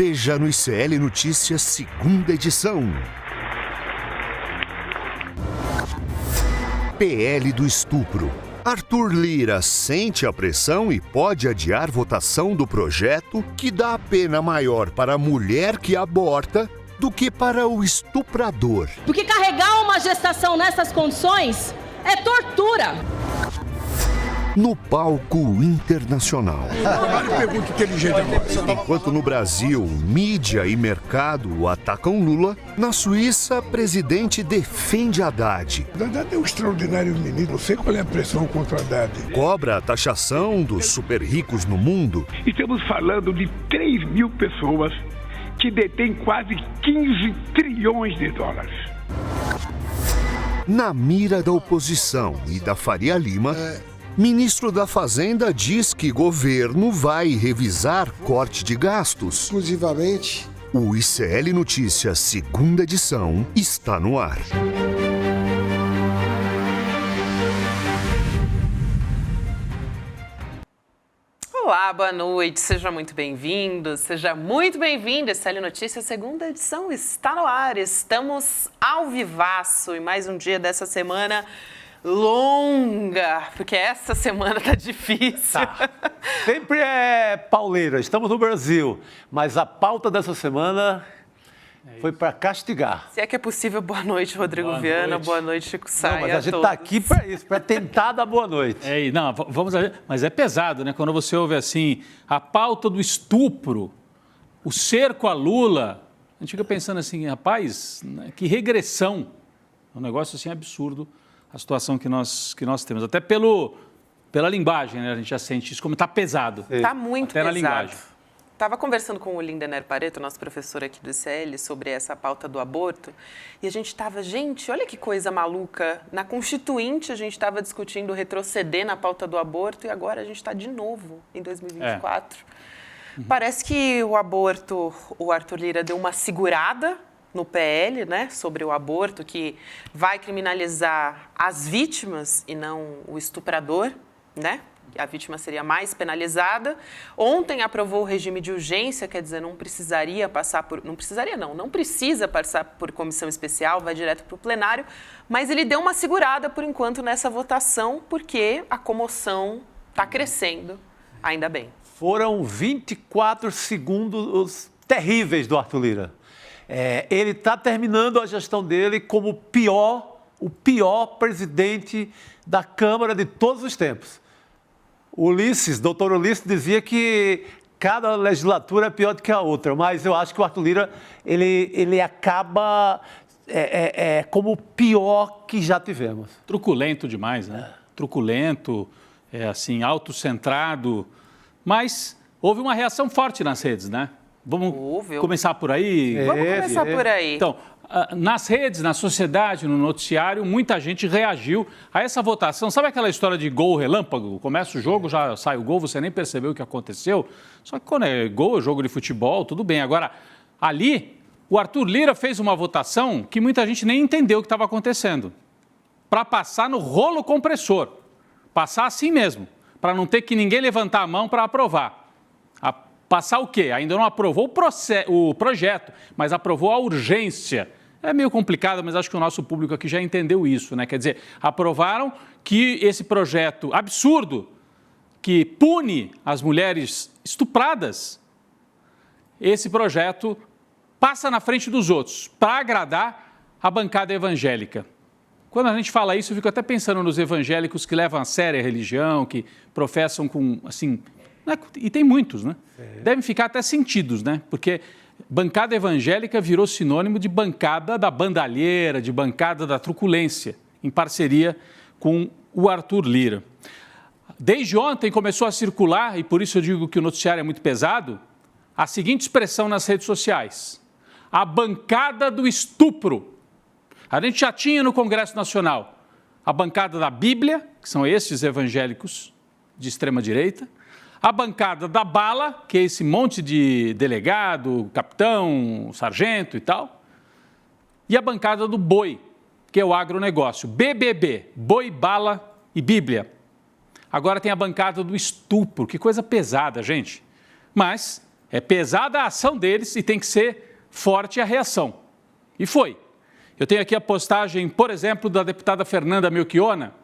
Veja no ICL Notícias, segunda edição. PL do estupro. Arthur Lira sente a pressão e pode adiar votação do projeto que dá a pena maior para a mulher que aborta do que para o estuprador. Porque carregar uma gestação nessas condições é tortura. No palco internacional. Pergunta inteligente agora. Enquanto no Brasil, mídia e mercado atacam Lula, na Suíça, presidente defende Haddad. Haddad é um extraordinário ministro. Não sei qual é a pressão contra Haddad. Cobra a taxação dos super ricos no mundo. Estamos falando de 3 mil pessoas que detêm quase 15 trilhões de dólares. Na mira da oposição e da Faria Lima, ministro da Fazenda diz que governo vai revisar corte de gastos. Exclusivamente. O ICL Notícias, segunda edição, está no ar. Olá, boa noite, seja muito bem-vindo, seja muito bem-vindo. ICL Notícias, segunda edição está no ar. Estamos ao vivaço e mais um dia dessa semana longa, porque essa semana tá difícil. Tá. Sempre é pauleira, estamos no Brasil, mas a pauta dessa semana foi para castigar. Se é que é possível, boa noite, Rodrigo Viana, boa noite, Chico Saia. Não, mas a gente está aqui para isso, para tentar dar boa noite. Não, vamos ver, mas é pesado, né? Quando você ouve assim, a pauta do estupro, o cerco a Lula, a gente fica pensando assim, rapaz, que regressão, um negócio assim absurdo, a situação que nós temos, até pela linguagem, né? A gente já sente isso como está pesado. Está muito até pesado. Na linguagem. Estava conversando com o Lindener Pareto, nosso professor aqui do ICL, sobre essa pauta do aborto, e a gente estava, olha que coisa maluca, na Constituinte a gente estava discutindo retroceder na pauta do aborto e agora a gente está de novo em 2024. Parece que o aborto, o Arthur Lira deu uma segurada no PL, né, sobre o aborto, que vai criminalizar as vítimas e não o estuprador, né? A vítima seria mais penalizada. Ontem aprovou o regime de urgência, quer dizer, não precisa passar por comissão especial, vai direto para o plenário, mas ele deu uma segurada por enquanto nessa votação, porque a comoção está crescendo, ainda bem. Foram 24 segundos terríveis do Arthur Lira. Ele está terminando a gestão dele como o pior presidente da Câmara de todos os tempos. Doutor Ulisses dizia que cada legislatura é pior do que a outra, mas eu acho que o Arthur Lira, ele acaba como o pior que já tivemos. Truculento demais, né? Truculento, assim, autocentrado, mas houve uma reação forte nas redes, né? Vamos começar por aí? Vamos começar por aí. Então, nas redes, na sociedade, no noticiário, muita gente reagiu a essa votação. Sabe aquela história de gol relâmpago? Começa o jogo, já sai o gol, você nem percebeu o que aconteceu. Só que quando é gol, jogo de futebol, tudo bem. Agora, ali, o Arthur Lira fez uma votação que muita gente nem entendeu o que estava acontecendo. Para passar no rolo compressor. Passar assim mesmo. Para não ter que ninguém levantar a mão para aprovar. Passar o quê? Ainda não aprovou o projeto, mas aprovou a urgência. É meio complicado, mas acho que o nosso público aqui já entendeu isso, né? Quer dizer, aprovaram que esse projeto absurdo, que pune as mulheres estupradas, esse projeto passa na frente dos outros, para agradar a bancada evangélica. Quando a gente fala isso, eu fico até pensando nos evangélicos que levam a sério a religião, que professam com, assim... E tem muitos, né? Devem ficar até sentidos, né? Porque bancada evangélica virou sinônimo de bancada da bandalheira, de bancada da truculência, em parceria com o Arthur Lira. Desde ontem começou a circular, e por isso eu digo que o noticiário é muito pesado, a seguinte expressão nas redes sociais: a bancada do estupro. A gente já tinha no Congresso Nacional a bancada da Bíblia, que são esses evangélicos de extrema-direita, a bancada da bala, que é esse monte de delegado, capitão, sargento e tal, e a bancada do boi, que é o agronegócio, BBB, boi, bala e Bíblia. Agora tem a bancada do estupro, que coisa pesada, gente. Mas É pesada a ação deles e tem que ser forte a reação. E foi. Eu tenho aqui a postagem, por exemplo, da deputada Fernanda Melchiona,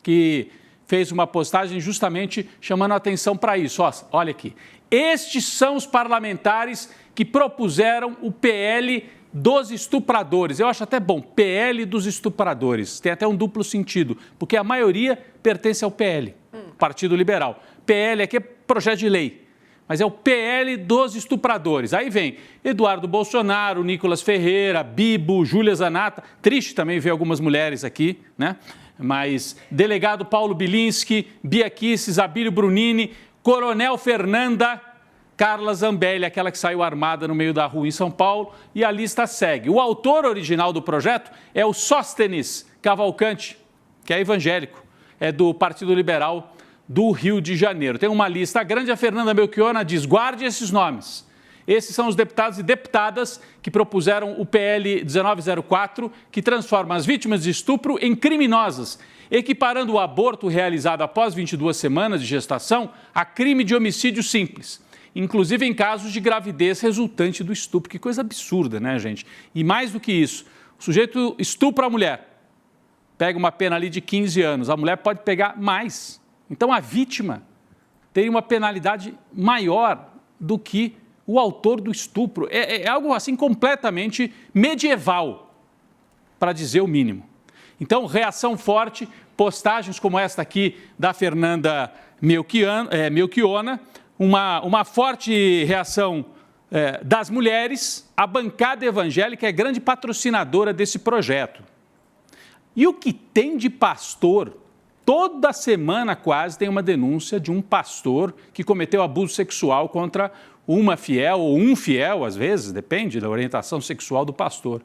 que fez uma postagem justamente chamando a atenção para isso. Olha aqui. Estes são os parlamentares que propuseram o PL dos estupradores. Eu acho até bom, PL dos estupradores. Tem até um duplo sentido, porque a maioria pertence ao PL, Partido Liberal. PL aqui é projeto de lei, mas é o PL dos estupradores. Aí vem Eduardo Bolsonaro, Nicolas Ferreira, Bibo, Júlia Zanata. Triste também ver algumas mulheres aqui, né? Mas delegado Paulo Bilinski, Bia Kicis, Abílio Brunini, Coronel Fernanda, Carla Zambelli, aquela que saiu armada no meio da rua em São Paulo, e a lista segue. O autor original do projeto é o Sóstenes Cavalcante, que é evangélico, é do Partido Liberal do Rio de Janeiro. Tem uma lista grande, a Fernanda Melchiona diz, guarde esses nomes. Esses são os deputados e deputadas que propuseram o PL 1904, que transforma as vítimas de estupro em criminosas, equiparando o aborto realizado após 22 semanas de gestação a crime de homicídio simples, inclusive em casos de gravidez resultante do estupro. Que coisa absurda, né, gente? E mais do que isso, o sujeito estupra a mulher, pega uma pena ali de 15 anos, a mulher pode pegar mais. Então, a vítima tem uma penalidade maior do que o autor do estupro. É algo assim completamente medieval, para dizer o mínimo. Então, reação forte, postagens como esta aqui da Fernanda Melchiona, uma forte reação das mulheres. A bancada evangélica é grande patrocinadora desse projeto. E o que tem de pastor? Toda semana quase tem uma denúncia de um pastor que cometeu abuso sexual contra uma fiel ou um fiel, às vezes, depende da orientação sexual do pastor.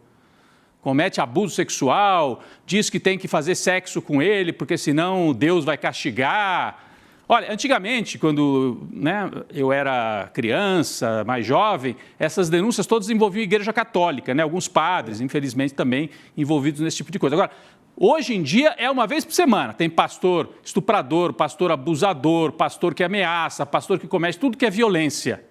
Comete abuso sexual, diz que tem que fazer sexo com ele, porque senão Deus vai castigar. Olha, antigamente, quando eu era criança, mais jovem, essas denúncias todas envolviam a Igreja Católica, alguns padres, infelizmente, também envolvidos nesse tipo de coisa. Agora, hoje em dia é uma vez por semana, tem pastor estuprador, pastor abusador, pastor que ameaça, pastor que comete tudo que é violência.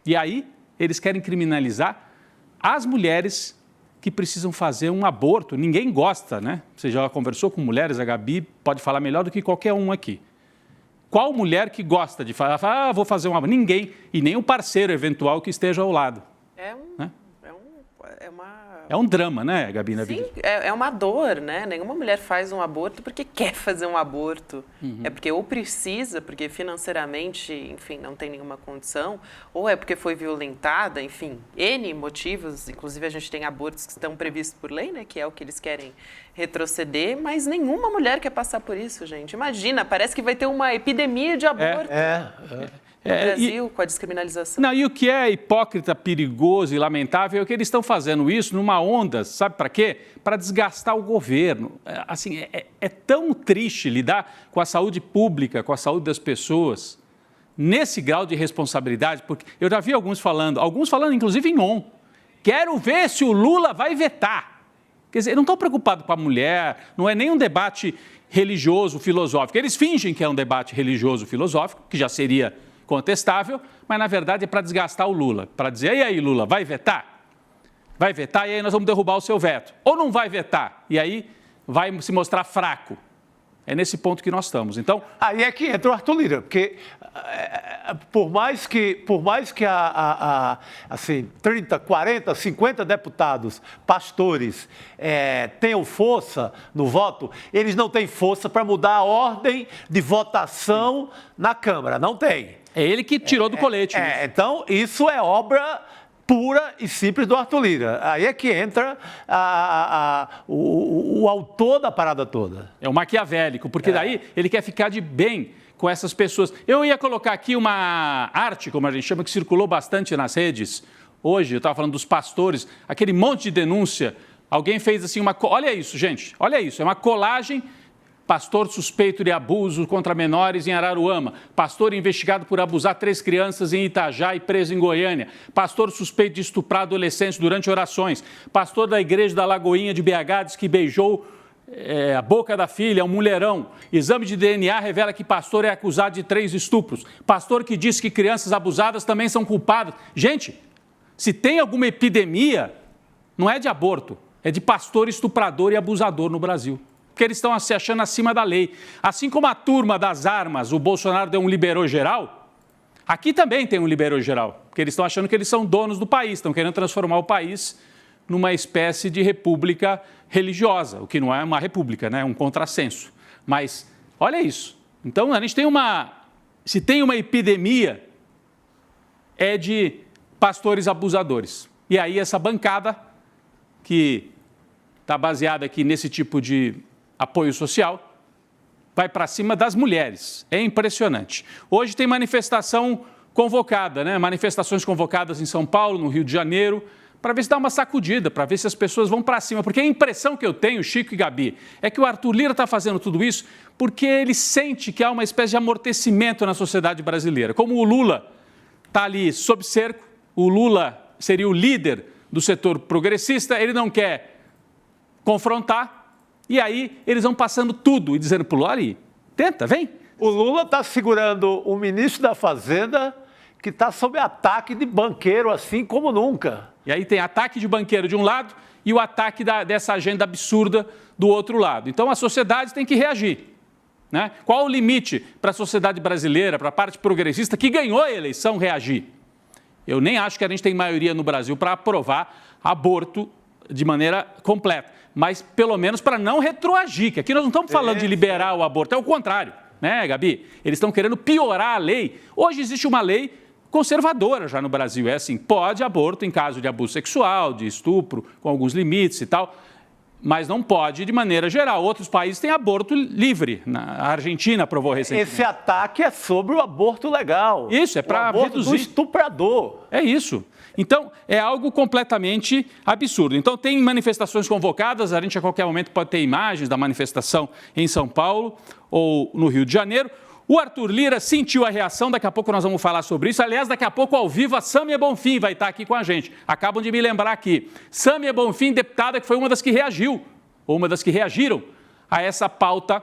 E aí eles querem criminalizar as mulheres que precisam fazer um aborto. Ninguém gosta, né? Você já conversou com mulheres, a Gabi pode falar melhor do que qualquer um aqui. Qual mulher que gosta de falar, vou fazer um aborto? Ninguém, e nem um parceiro eventual que esteja ao lado. É um drama, né, Gabi? Na vida? Sim, é uma dor, né? Nenhuma mulher faz um aborto porque quer fazer um aborto. É porque ou precisa, porque financeiramente, enfim, não tem nenhuma condição, ou é porque foi violentada, enfim, N motivos. Inclusive, a gente tem abortos que estão previstos por lei, né? Que é o que eles querem retroceder, mas nenhuma mulher quer passar por isso, gente. Imagina, parece que vai ter uma epidemia de aborto. No Brasil, com a descriminalização. Não, e o que é hipócrita, perigoso e lamentável é que eles estão fazendo isso numa onda, sabe para quê? Para desgastar o governo. Assim, é tão triste lidar com a saúde pública, com a saúde das pessoas, nesse grau de responsabilidade, porque eu já vi alguns falando inclusive em ON, quero ver se o Lula vai vetar. Quer dizer, não estão preocupados com a mulher, não é nem um debate religioso, filosófico. Eles fingem que é um debate religioso, filosófico, que já seria contestável, mas na verdade é para desgastar o Lula, para dizer, e aí Lula, vai vetar? Vai vetar e aí nós vamos derrubar o seu veto. Ou não vai vetar, e aí vai se mostrar fraco. É nesse ponto que nós estamos. Então, aí é que entra o Arthur Lira, porque por mais que assim, 30, 40, 50 deputados, pastores, tenham força no voto, eles não têm força para mudar a ordem de votação na Câmara, não tem. É ele que tirou do colete. Então, isso é obra pura e simples do Arthur Lira. Aí é que entra o autor da parada toda. É o maquiavélico, porque daí ele quer ficar de bem com essas pessoas. Eu ia colocar aqui uma arte, como a gente chama, que circulou bastante nas redes. Hoje, eu estava falando dos pastores, aquele monte de denúncia. Alguém fez assim olha isso, gente, olha isso, é uma colagem. Pastor suspeito de abuso contra menores em Araruama. Pastor investigado por abusar 3 crianças em Itajá e preso em Goiânia. Pastor suspeito de estuprar adolescentes durante orações. Pastor da igreja da Lagoinha de BH diz que beijou a boca da filha, é um mulherão. Exame de DNA revela que pastor é acusado de 3 estupros. Pastor que disse que crianças abusadas também são culpadas. Gente, se tem alguma epidemia, não é de aborto, é de pastor estuprador e abusador no Brasil. Porque eles estão se achando acima da lei. Assim como a turma das armas, o Bolsonaro deu um liberou geral, aqui também tem um liberou geral. Porque eles estão achando que eles são donos do país, estão querendo transformar o país numa espécie de república religiosa, o que não é uma república, né? É um contrassenso. Mas, olha isso. Então, a gente tem se tem uma epidemia, é de pastores abusadores. E aí essa bancada, que está baseada aqui nesse tipo de apoio social, vai para cima das mulheres. É impressionante. Hoje tem manifestação convocada, né? Manifestações convocadas em São Paulo, no Rio de Janeiro, para ver se dá uma sacudida, para ver se as pessoas vão para cima. Porque a impressão que eu tenho, Chico e Gabi, é que o Arthur Lira está fazendo tudo isso porque ele sente que há uma espécie de amortecimento na sociedade brasileira. Como o Lula está ali sob cerco, o Lula seria o líder do setor progressista, ele não quer confrontar, e aí eles vão passando tudo e dizendo para o Lula, ali, tenta, vem. O Lula está segurando o ministro da Fazenda, que está sob ataque de banqueiro assim como nunca. E aí tem ataque de banqueiro de um lado e o ataque dessa agenda absurda do outro lado. Então a sociedade tem que reagir, né? Qual o limite para a sociedade brasileira, para a parte progressista que ganhou a eleição reagir? Eu nem acho que a gente tem maioria no Brasil para aprovar aborto de maneira completa, mas pelo menos para não retroagir, que aqui nós não estamos falando de liberar o aborto, é o contrário, né, Gabi? Eles estão querendo piorar a lei. Hoje existe uma lei conservadora já no Brasil, é assim, pode aborto em caso de abuso sexual, de estupro, com alguns limites e tal, mas não pode de maneira geral. Outros países têm aborto livre, a Argentina aprovou recentemente. Esse ataque é sobre o aborto legal. Isso, é para reduzir. Do estuprador. É isso. Então, é algo completamente absurdo. Então, tem manifestações convocadas, a gente a qualquer momento pode ter imagens da manifestação em São Paulo ou no Rio de Janeiro. O Arthur Lira sentiu a reação, daqui a pouco nós vamos falar sobre isso. Aliás, daqui a pouco, ao vivo, a Sâmia Bonfim vai estar aqui com a gente. Acabam de me lembrar aqui. Sâmia Bonfim, deputada, que foi uma das que reagiu, ou uma das que reagiram a essa pauta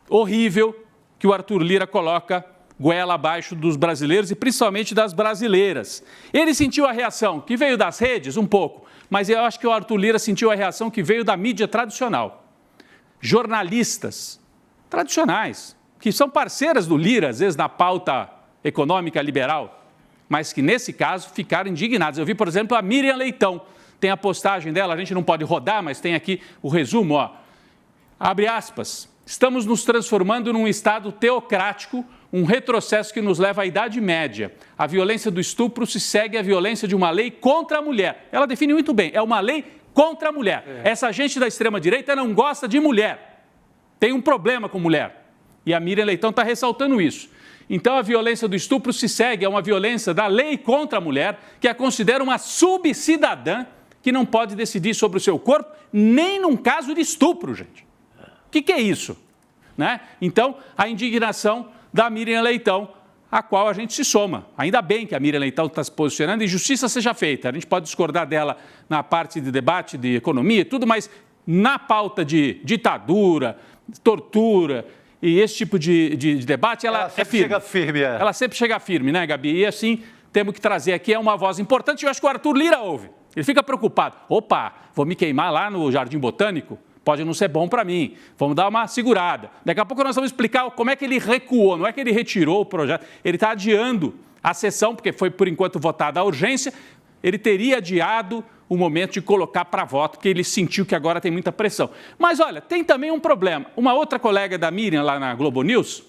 horrível que o Arthur Lira coloca goela abaixo dos brasileiros e principalmente das brasileiras. Ele sentiu a reação que veio das redes, um pouco, mas eu acho que o Arthur Lira sentiu a reação que veio da mídia tradicional. Jornalistas tradicionais, que são parceiras do Lira, às vezes na pauta econômica liberal, mas que nesse caso ficaram indignados. Eu vi, por exemplo, a Miriam Leitão, tem a postagem dela, a gente não pode rodar, mas tem aqui o resumo, ó. Abre aspas, estamos nos transformando num Estado teocrático, um retrocesso que nos leva à Idade Média. A violência do estupro se segue à violência de uma lei contra a mulher. Ela define muito bem, é uma lei contra a mulher. Essa gente da extrema-direita não gosta de mulher, tem um problema com mulher. E a Miriam Leitão está ressaltando isso. Então, a violência do estupro se segue a uma violência da lei contra a mulher, que a considera uma subcidadã que não pode decidir sobre o seu corpo, nem num caso de estupro, gente. O que é isso? Né? Então, a indignação da Miriam Leitão, a qual a gente se soma. Ainda bem que a Miriam Leitão está se posicionando e justiça seja feita. A gente pode discordar dela na parte de debate de economia e tudo, mas na pauta de ditadura, tortura e esse tipo de debate, ela é firme. Chega firme, é. Ela sempre chega firme, né, Gabi? E assim, temos que trazer aqui uma voz importante. Eu acho que o Arthur Lira ouve. Ele fica preocupado. Opa, vou me queimar lá no Jardim Botânico? Pode não ser bom para mim. Vamos dar uma segurada. Daqui a pouco nós vamos explicar como é que ele recuou. Não é que ele retirou o projeto. Ele está adiando a sessão, porque foi, por enquanto, votada a urgência. Ele teria adiado o momento de colocar para voto, porque ele sentiu que agora tem muita pressão. Mas, olha, tem também um problema. Uma outra colega da Miriam, lá na Globo News,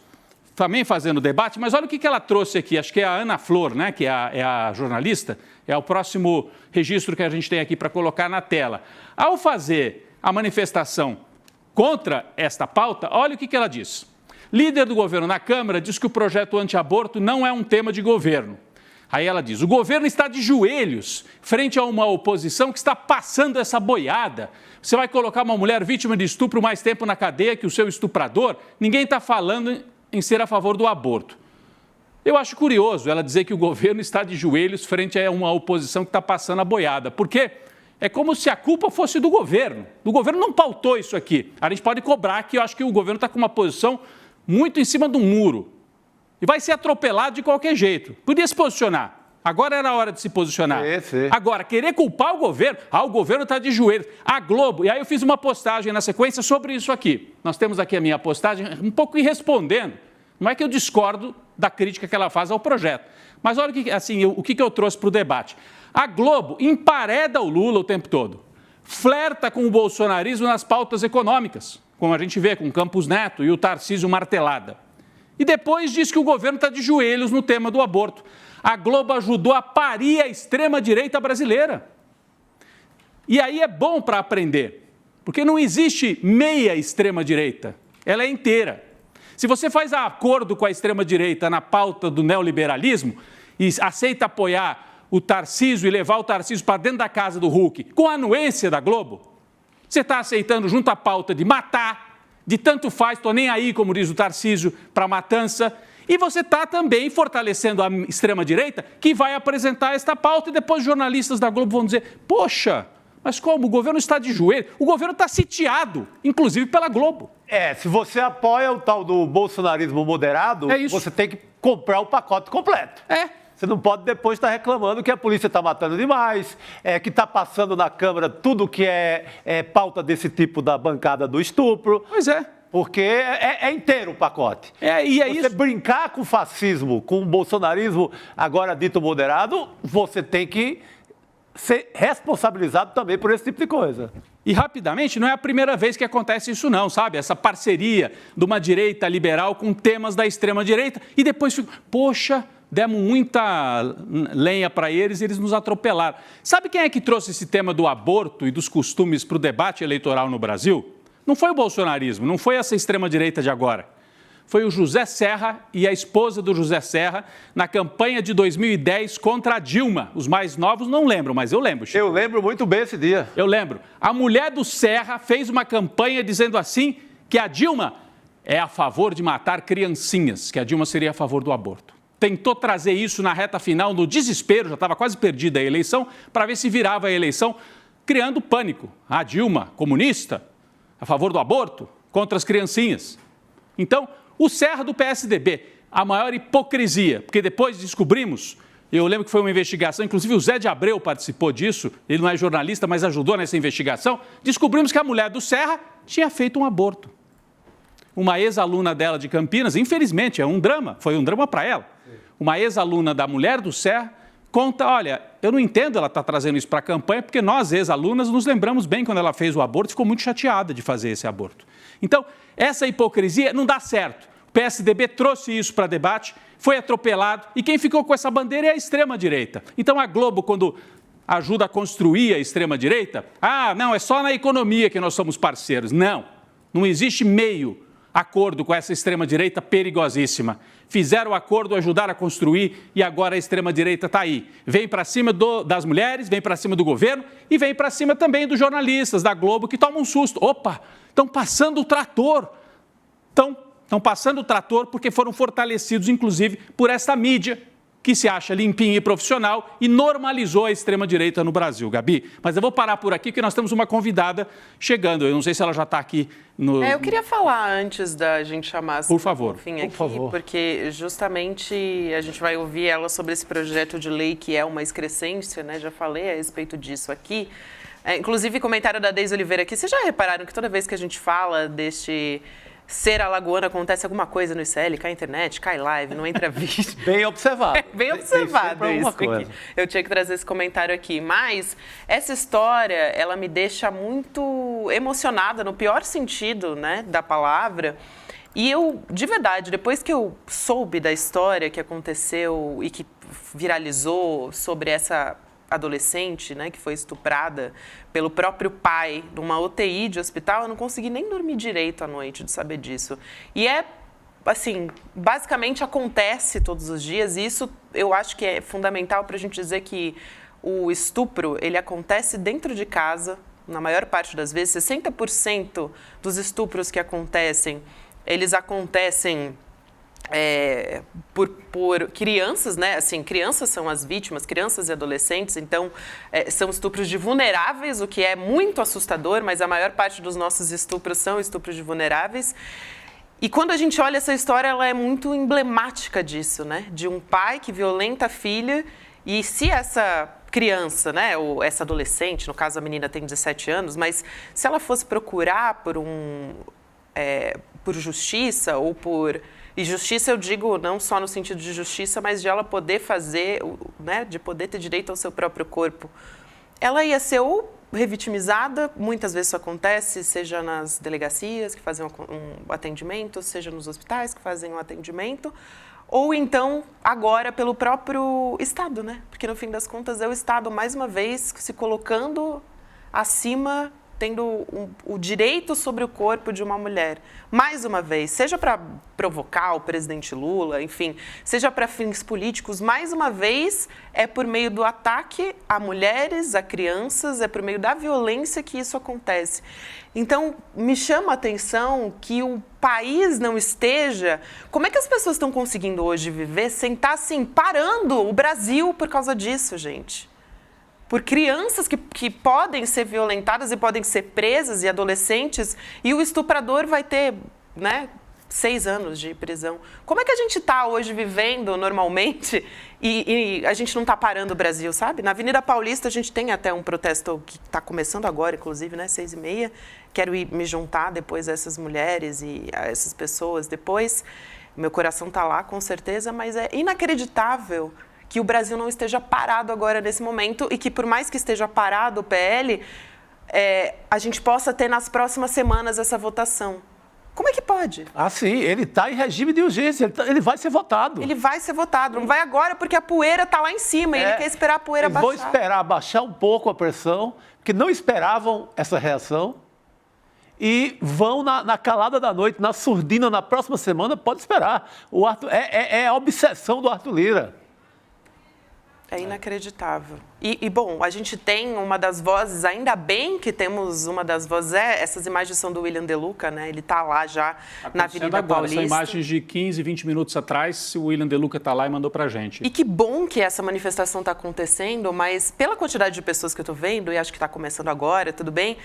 também fazendo debate, mas olha o que ela trouxe aqui. Acho que é a Ana Flor, né, que é a jornalista. É o próximo registro que a gente tem aqui para colocar na tela. Ao fazer a manifestação contra esta pauta, olha o que ela diz. Líder do governo na Câmara diz que o projeto anti-aborto não é um tema de governo. Aí ela diz, o governo está de joelhos frente a uma oposição que está passando essa boiada. Você vai colocar uma mulher vítima de estupro mais tempo na cadeia que o seu estuprador? Ninguém está falando em ser a favor do aborto. Eu acho curioso ela dizer que o governo está de joelhos frente a uma oposição que está passando a boiada. Porque É como se a culpa fosse do governo. O governo não pautou isso aqui. A gente pode cobrar que eu acho que o governo está com uma posição muito em cima do muro. E vai ser atropelado de qualquer jeito. Podia se posicionar. Agora era a hora de se posicionar. Agora, querer culpar o governo está de joelhos. A Globo, e aí eu fiz uma postagem na sequência sobre isso aqui. Nós temos aqui a minha postagem, um pouco respondendo. Não é que eu discordo da crítica que ela faz ao projeto. Mas olha o que eu trouxe para o debate. A Globo empareda o Lula o tempo todo. Flerta com o bolsonarismo nas pautas econômicas, como a gente vê com o Campos Neto e o Tarcísio Martelada. E depois diz que o governo está de joelhos no tema do aborto. A Globo ajudou a parir a extrema-direita brasileira. E aí é bom para aprender, porque não existe meia extrema-direita, ela é inteira. Se você faz acordo com a extrema-direita na pauta do neoliberalismo e aceita apoiar o Tarcísio e levar o Tarcísio para dentro da casa do Huck com a anuência da Globo, você está aceitando junto à pauta de matar, de tanto faz, estou nem aí, como diz o Tarcísio, para matança. E você está também fortalecendo a extrema-direita que vai apresentar esta pauta e depois os jornalistas da Globo vão dizer, poxa, mas como? O governo está de joelho? O governo está sitiado, inclusive pela Globo. Se você apoia o tal do bolsonarismo moderado, você tem que comprar o pacote completo. Você não pode depois estar reclamando que a polícia está matando demais, que está passando na Câmara tudo que é pauta desse tipo da bancada do estupro. Pois é. Porque é inteiro o pacote. Você brincar com o fascismo, com o bolsonarismo agora dito moderado, você tem que ser responsabilizado também por esse tipo de coisa. E rapidamente, não é a primeira vez que acontece isso não, sabe? Essa parceria de uma direita liberal com temas da extrema-direita e depois fica, poxa, demos muita lenha para eles e eles nos atropelaram. Sabe quem é que trouxe esse tema do aborto e dos costumes para o debate eleitoral no Brasil? Não foi o bolsonarismo, não foi essa extrema-direita de agora. Foi o José Serra e a esposa do José Serra na campanha de 2010 contra a Dilma. Os mais novos não lembram, mas eu lembro, Chico. Eu lembro muito bem esse dia. Eu lembro. A mulher do Serra fez uma campanha dizendo assim que a Dilma é a favor de matar criancinhas, que a Dilma seria a favor do aborto. Tentou trazer isso na reta final, no desespero, já estava quase perdida a eleição, para ver se virava a eleição, criando pânico. A Dilma, comunista, a favor do aborto, contra as criancinhas. Então, o Serra do PSDB, a maior hipocrisia, porque depois descobrimos, eu lembro que foi uma investigação, inclusive o Zé de Abreu participou disso, ele não é jornalista, mas ajudou nessa investigação, descobrimos que a mulher do Serra tinha feito um aborto. Uma ex-aluna dela de Campinas, infelizmente, é um drama, foi um drama para ela. Uma ex-aluna da mulher do Serra conta, olha, eu não entendo ela estar trazendo isso para a campanha, porque nós, ex-alunas, nos lembramos bem quando ela fez o aborto, ficou muito chateada de fazer esse aborto. Então, essa hipocrisia não dá certo. O PSDB trouxe isso para debate, foi atropelado, e quem ficou com essa bandeira é a extrema-direita. Então, a Globo, quando ajuda a construir a extrema-direita, não, é só na economia que nós somos parceiros. Não, não existe meio acordo com essa extrema-direita perigosíssima. Fizeram o acordo, ajudaram a construir e agora a extrema-direita está aí. Vem para cima das mulheres, vem para cima do governo e vem para cima também dos jornalistas da Globo que tomam um susto. Opa, estão passando o trator. Estão passando o trator porque foram fortalecidos, inclusive, por essa mídia que se acha limpinha e profissional e normalizou a extrema-direita no Brasil, Gabi. Mas eu vou parar por aqui, porque nós temos uma convidada chegando. Eu não sei se ela já está aqui no... Eu queria falar antes da gente chamar... Por favor. Por favor. Porque justamente a gente vai ouvir ela sobre esse projeto de lei que é uma excrescência, né? Já falei a respeito disso aqui. Inclusive, comentário da Deise Oliveira aqui. Vocês já repararam que toda vez que a gente fala deste... ser alagoano, acontece alguma coisa no ICL, cai internet, cai live, não entra vídeo. Bem observado. Bem observado isso aqui. Eu tinha que trazer esse comentário aqui. Mas essa história, ela me deixa muito emocionada, no pior sentido, né, da palavra. E eu, de verdade, depois que eu soube da história que aconteceu e que viralizou sobre essa adolescente, né, que foi estuprada pelo próprio pai numa UTI de hospital, eu não consegui nem dormir direito à noite de saber disso. E assim, basicamente acontece todos os dias e isso eu acho que é fundamental para a gente dizer que o estupro, ele acontece dentro de casa, na maior parte das vezes, 60% dos estupros que acontecem, eles acontecem por crianças, né? Assim, crianças são as vítimas, crianças e adolescentes, então são estupros de vulneráveis, o que é muito assustador, mas a maior parte dos nossos estupros são estupros de vulneráveis. E quando a gente olha essa história, ela é muito emblemática disso, né? De um pai que violenta a filha, e se essa criança, né, ou essa adolescente, no caso a menina tem 17 anos, mas se ela fosse procurar por justiça ou por... E justiça eu digo não só no sentido de justiça, mas de ela poder fazer, né, de poder ter direito ao seu próprio corpo. Ela ia ser ou revitimizada, muitas vezes isso acontece, seja nas delegacias que fazem um atendimento, seja nos hospitais que fazem um atendimento, ou então agora pelo próprio Estado, né? Porque no fim das contas é o Estado, mais uma vez, se colocando acima, tendo o direito sobre o corpo de uma mulher. Mais uma vez, seja para provocar o presidente Lula, enfim, seja para fins políticos, mais uma vez é por meio do ataque a mulheres, a crianças, é por meio da violência que isso acontece. Então, me chama a atenção que o país não esteja... Como é que as pessoas estão conseguindo hoje viver sem estar, assim, parando o Brasil por causa disso, gente? Por crianças que podem ser violentadas e podem ser presas, e adolescentes, e o estuprador vai ter, né, 6 anos de prisão. Como é que a gente está hoje vivendo normalmente e a gente não está parando o Brasil, sabe? Na Avenida Paulista a gente tem até um protesto que está começando agora, inclusive, né, 6h30. Quero me juntar depois a essas mulheres e a essas pessoas depois. Meu coração está lá, com certeza, mas é inacreditável que o Brasil não esteja parado agora nesse momento e que, por mais que esteja parado o PL, a gente possa ter nas próximas semanas essa votação. Como é que pode? Ah, sim, ele está em regime de urgência, ele vai ser votado. Ele vai ser votado, não vai agora porque a poeira está lá em cima e ele quer esperar a poeira baixar. Vou esperar baixar um pouco a pressão, porque não esperavam essa reação. E vão na calada da noite, na surdina, na próxima semana, pode esperar. O Arthur, é a obsessão do Arthur Lira. É inacreditável. Bom, a gente tem uma das vozes, ainda bem que temos uma das vozes, essas imagens são do William De Luca, né? Ele está lá já na Avenida agora, Paulista. São imagens de 15, 20 minutos atrás, o William De Luca está lá e mandou para a gente. E que bom que essa manifestação está acontecendo, mas pela quantidade de pessoas que eu estou vendo, e acho que está começando agora, tudo bem,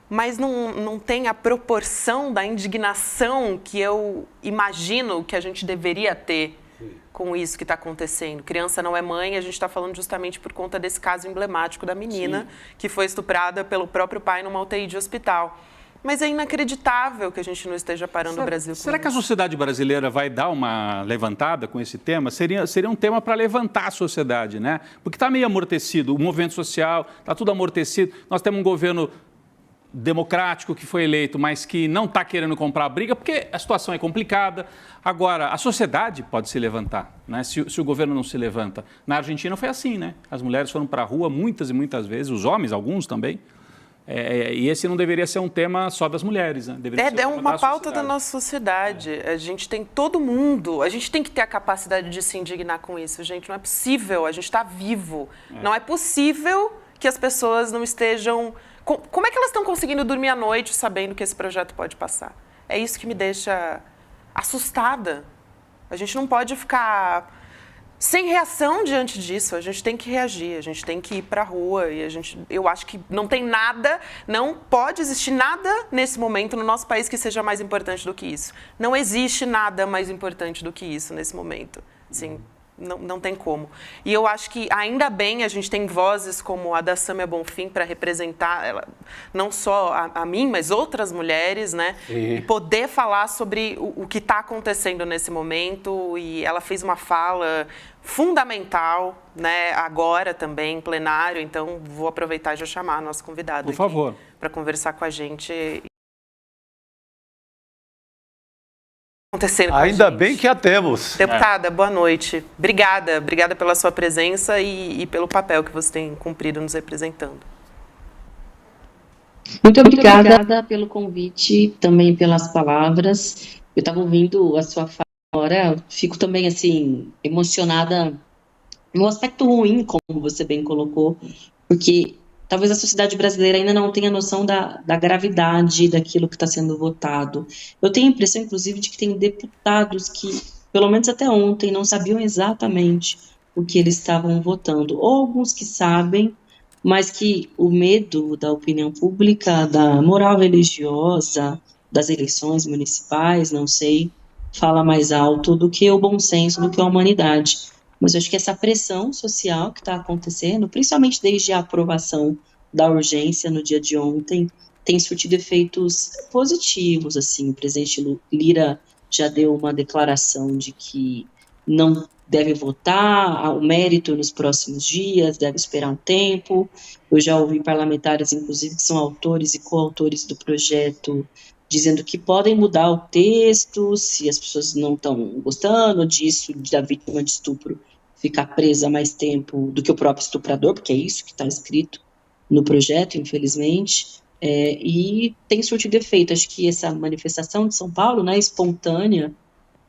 mas não tem a proporção da indignação que eu imagino que a gente deveria ter com isso que está acontecendo. Criança não é mãe, a gente está falando justamente por conta desse caso emblemático da menina que foi estuprada pelo próprio pai numa UTI de hospital. Mas é inacreditável que a gente não esteja parando o Brasil com isso. Será que a sociedade brasileira vai dar uma levantada com esse tema? Seria um tema para levantar a sociedade, né? Porque está meio amortecido, o movimento social, está tudo amortecido. Nós temos um governo democrático que foi eleito, mas que não está querendo comprar a briga, porque a situação é complicada. Agora, a sociedade pode se levantar, né? Se o governo não se levanta. Na Argentina foi assim, né? As mulheres foram para a rua muitas e muitas vezes, os homens, alguns também. E esse não deveria ser um tema só das mulheres, né? Deveria ser uma pauta da nossa sociedade. A gente tem todo mundo, a gente tem que ter a capacidade de se indignar com isso, gente. Não é possível, a gente está vivo. Não é possível que as pessoas não estejam... Como é que elas estão conseguindo dormir à noite sabendo que esse projeto pode passar? É isso que me deixa assustada. A gente não pode ficar sem reação diante disso. A gente tem que reagir, a gente tem que ir para a rua. E eu acho que não tem nada, não pode existir nada nesse momento no nosso país que seja mais importante do que isso. Não existe nada mais importante do que isso nesse momento. Assim, não tem como. E eu acho que, ainda bem, a gente tem vozes como a da Sâmia Bonfim para representar, não só a mim, mas outras mulheres, né? E poder falar sobre o que está acontecendo nesse momento. E ela fez uma fala fundamental, né? Agora também, em plenário. Então, vou aproveitar e já chamar a nossa convidada por favor, para conversar com a gente. Acontecendo com Ainda bem que a temos. Deputada, boa noite. Obrigada pela sua presença e pelo papel que você tem cumprido nos representando. Muito obrigada pelo convite, também pelas palavras. Eu estava ouvindo a sua fala agora, fico também assim emocionada no aspecto ruim, como você bem colocou, porque talvez a sociedade brasileira ainda não tenha noção da gravidade daquilo que está sendo votado. Eu tenho a impressão, inclusive, de que tem deputados que, pelo menos até ontem, não sabiam exatamente o que eles estavam votando. Ou alguns que sabem, mas que o medo da opinião pública, da moral religiosa, das eleições municipais, não sei, fala mais alto do que o bom senso, do que a humanidade. Mas eu acho que essa pressão social que está acontecendo, principalmente desde a aprovação da urgência no dia de ontem, tem surtido efeitos positivos, assim. O presidente Lira já deu uma declaração de que não deve votar o mérito nos próximos dias, deve esperar um tempo. Eu já ouvi parlamentares, inclusive, que são autores e coautores do projeto, dizendo que podem mudar o texto se as pessoas não estão gostando disso, da vítima de estupro ficar presa mais tempo do que o próprio estuprador, porque é isso que está escrito no projeto, infelizmente. E tem surtido efeito. Acho que essa manifestação de São Paulo, né, espontânea,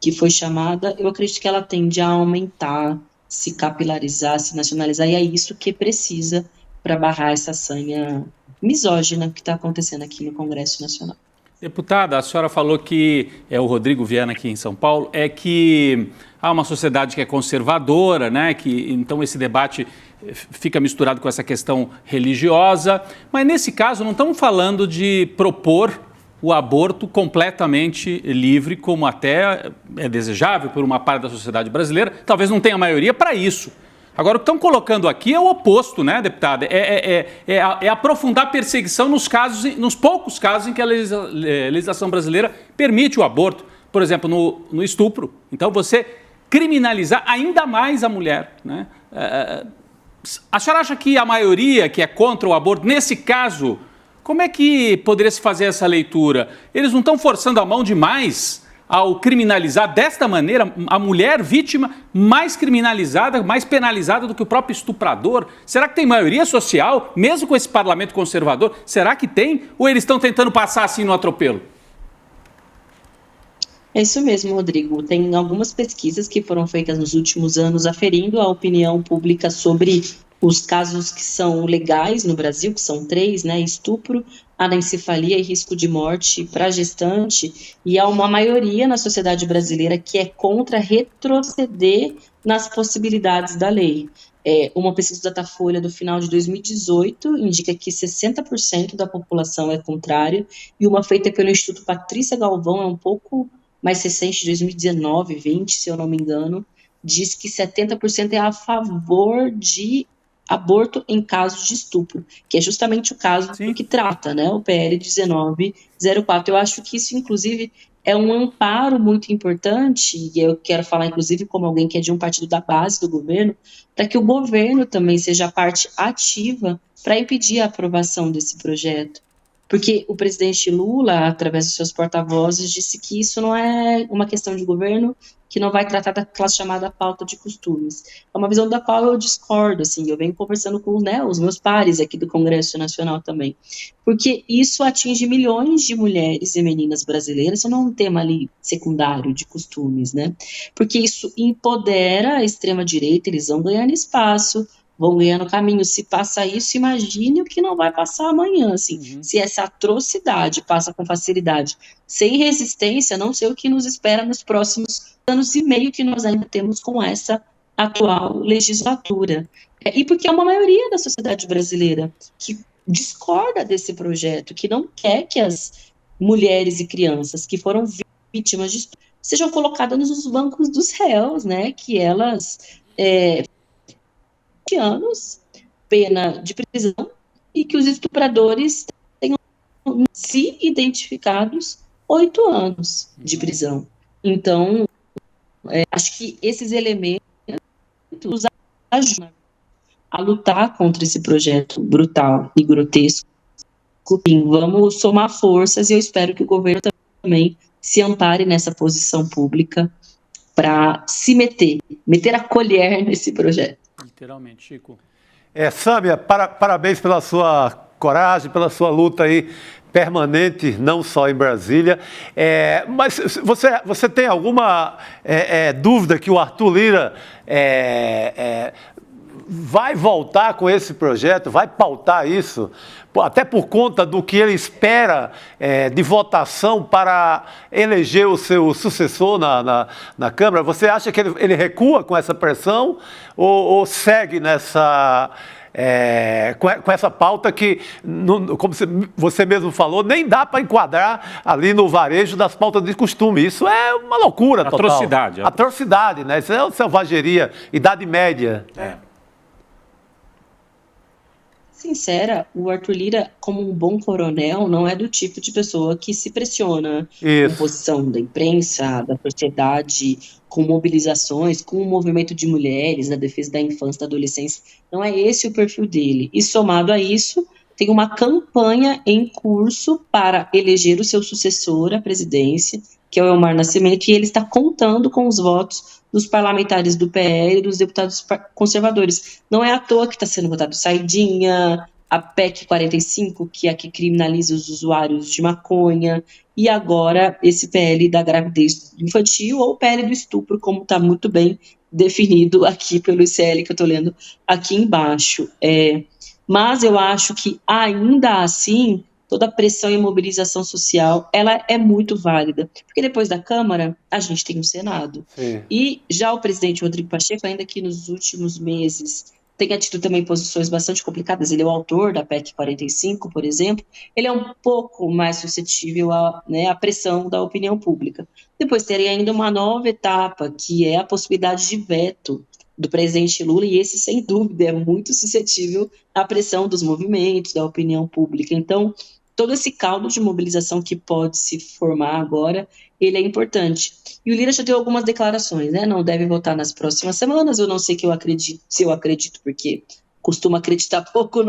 que foi chamada, eu acredito que ela tende a aumentar, se capilarizar, se nacionalizar, e é isso que precisa para barrar essa sanha misógina que está acontecendo aqui no Congresso Nacional. Deputada, a senhora falou que, o Rodrigo Viana aqui em São Paulo, que há uma sociedade que é conservadora, né? Que então esse debate fica misturado com essa questão religiosa, mas nesse caso não estamos falando de propor o aborto completamente livre, como até é desejável por uma parte da sociedade brasileira, talvez não tenha maioria para isso. Agora, o que estão colocando aqui é o oposto, né, deputada? É aprofundar a perseguição nos poucos casos em que a legislação brasileira permite o aborto. Por exemplo, no estupro. Então, você criminalizar ainda mais a mulher, né? A senhora acha que a maioria que é contra o aborto, nesse caso, como é que poderia se fazer essa leitura? Eles não estão forçando a mão demais ao criminalizar desta maneira a mulher vítima mais criminalizada, mais penalizada do que o próprio estuprador? Será que tem maioria social, mesmo com esse parlamento conservador? Será que tem? Ou eles estão tentando passar assim no atropelo? É isso mesmo, Rodrigo. Tem algumas pesquisas que foram feitas nos últimos anos aferindo a opinião pública sobre os casos que são legais no Brasil, que são 3, né? Estupro, anencefalia e risco de morte para gestante, e há uma maioria na sociedade brasileira que é contra retroceder nas possibilidades da lei. Uma pesquisa da Datafolha do final de 2018 indica que 60% da população é contrária, e uma feita pelo Instituto Patrícia Galvão, é um pouco mais recente, de 2019, 20, se eu não me engano, diz que 70% é a favor de aborto em casos de estupro, que é justamente o caso que trata, né, o PL 1904. Eu acho que isso, inclusive, é um amparo muito importante, e eu quero falar, inclusive, como alguém que é de um partido da base do governo, para que o governo também seja parte ativa para impedir a aprovação desse projeto. Porque o presidente Lula, através dos seus porta-vozes, disse que isso não é uma questão de governo, que não vai tratar daquela chamada pauta de costumes. É uma visão da qual eu discordo, assim, eu venho conversando com, né, os meus pares aqui do Congresso Nacional também, porque isso atinge milhões de mulheres e meninas brasileiras, isso não é um tema ali secundário de costumes, né, porque isso empodera a extrema-direita, eles vão ganhando espaço, vão ganhando caminho. Se passa isso, imagine o que não vai passar amanhã, assim. Se essa atrocidade passa com facilidade, sem resistência, não sei o que nos espera nos próximos anos e meio que nós ainda temos com essa atual legislatura. E porque é uma maioria da sociedade brasileira que discorda desse projeto, que não quer que as mulheres e crianças que foram vítimas de estupro sejam colocadas nos bancos dos réus, né, que elas... anos, pena de prisão, e que os estupradores tenham, se identificados, 8 anos de prisão. Então, acho que esses elementos ajudam a lutar contra esse projeto brutal e grotesco. Enfim, vamos somar forças, e eu espero que o governo também se ampare nessa posição pública para se meter a colher nesse projeto. Literalmente, Chico. Sâmia, parabéns pela sua coragem, pela sua luta aí permanente, não só em Brasília. Mas você tem alguma dúvida que o Arthur Lira vai voltar com esse projeto, vai pautar isso, até por conta do que ele espera de votação para eleger o seu sucessor na Câmara? Você acha que ele recua com essa pressão ou segue nessa... com essa pauta que, como você mesmo falou, nem dá para enquadrar ali no varejo das pautas de costume. Isso é uma loucura total. Atrocidade. Atrocidade, né? Isso é selvageria, Idade Média. Sincera, o Arthur Lira, como um bom coronel, não é do tipo de pessoa que se pressiona com posição da imprensa, da sociedade, com mobilizações, com o movimento de mulheres, na defesa da infância, da adolescência. Não é esse o perfil dele. E somado a isso, tem uma campanha em curso para eleger o seu sucessor à presidência, que é o Elmar Nascimento, e ele está contando com os votos dos parlamentares do PL e dos deputados conservadores. Não é à toa que está sendo votado Saidinha, a PEC 45, que é a que criminaliza os usuários de maconha, e agora esse PL da gravidez infantil ou o PL do estupro, como está muito bem definido aqui pelo ICL, que eu estou lendo aqui embaixo. Mas eu acho que, ainda assim, toda a pressão e mobilização social, ela é muito válida. Porque depois da Câmara, a gente tem o Senado. Sim. E já o presidente Rodrigo Pacheco, ainda que nos últimos meses tenha tido também posições bastante complicadas, ele é o autor da PEC 45, por exemplo, ele é um pouco mais suscetível à pressão da opinião pública. Depois teria ainda uma nova etapa, que é a possibilidade de veto do presidente Lula, e esse, sem dúvida, é muito suscetível à pressão dos movimentos, da opinião pública. Então, todo esse caldo de mobilização que pode se formar agora, ele é importante. E o Lira já deu algumas declarações, né? Não deve votar nas próximas semanas, eu não sei se eu acredito, porque costumo acreditar pouco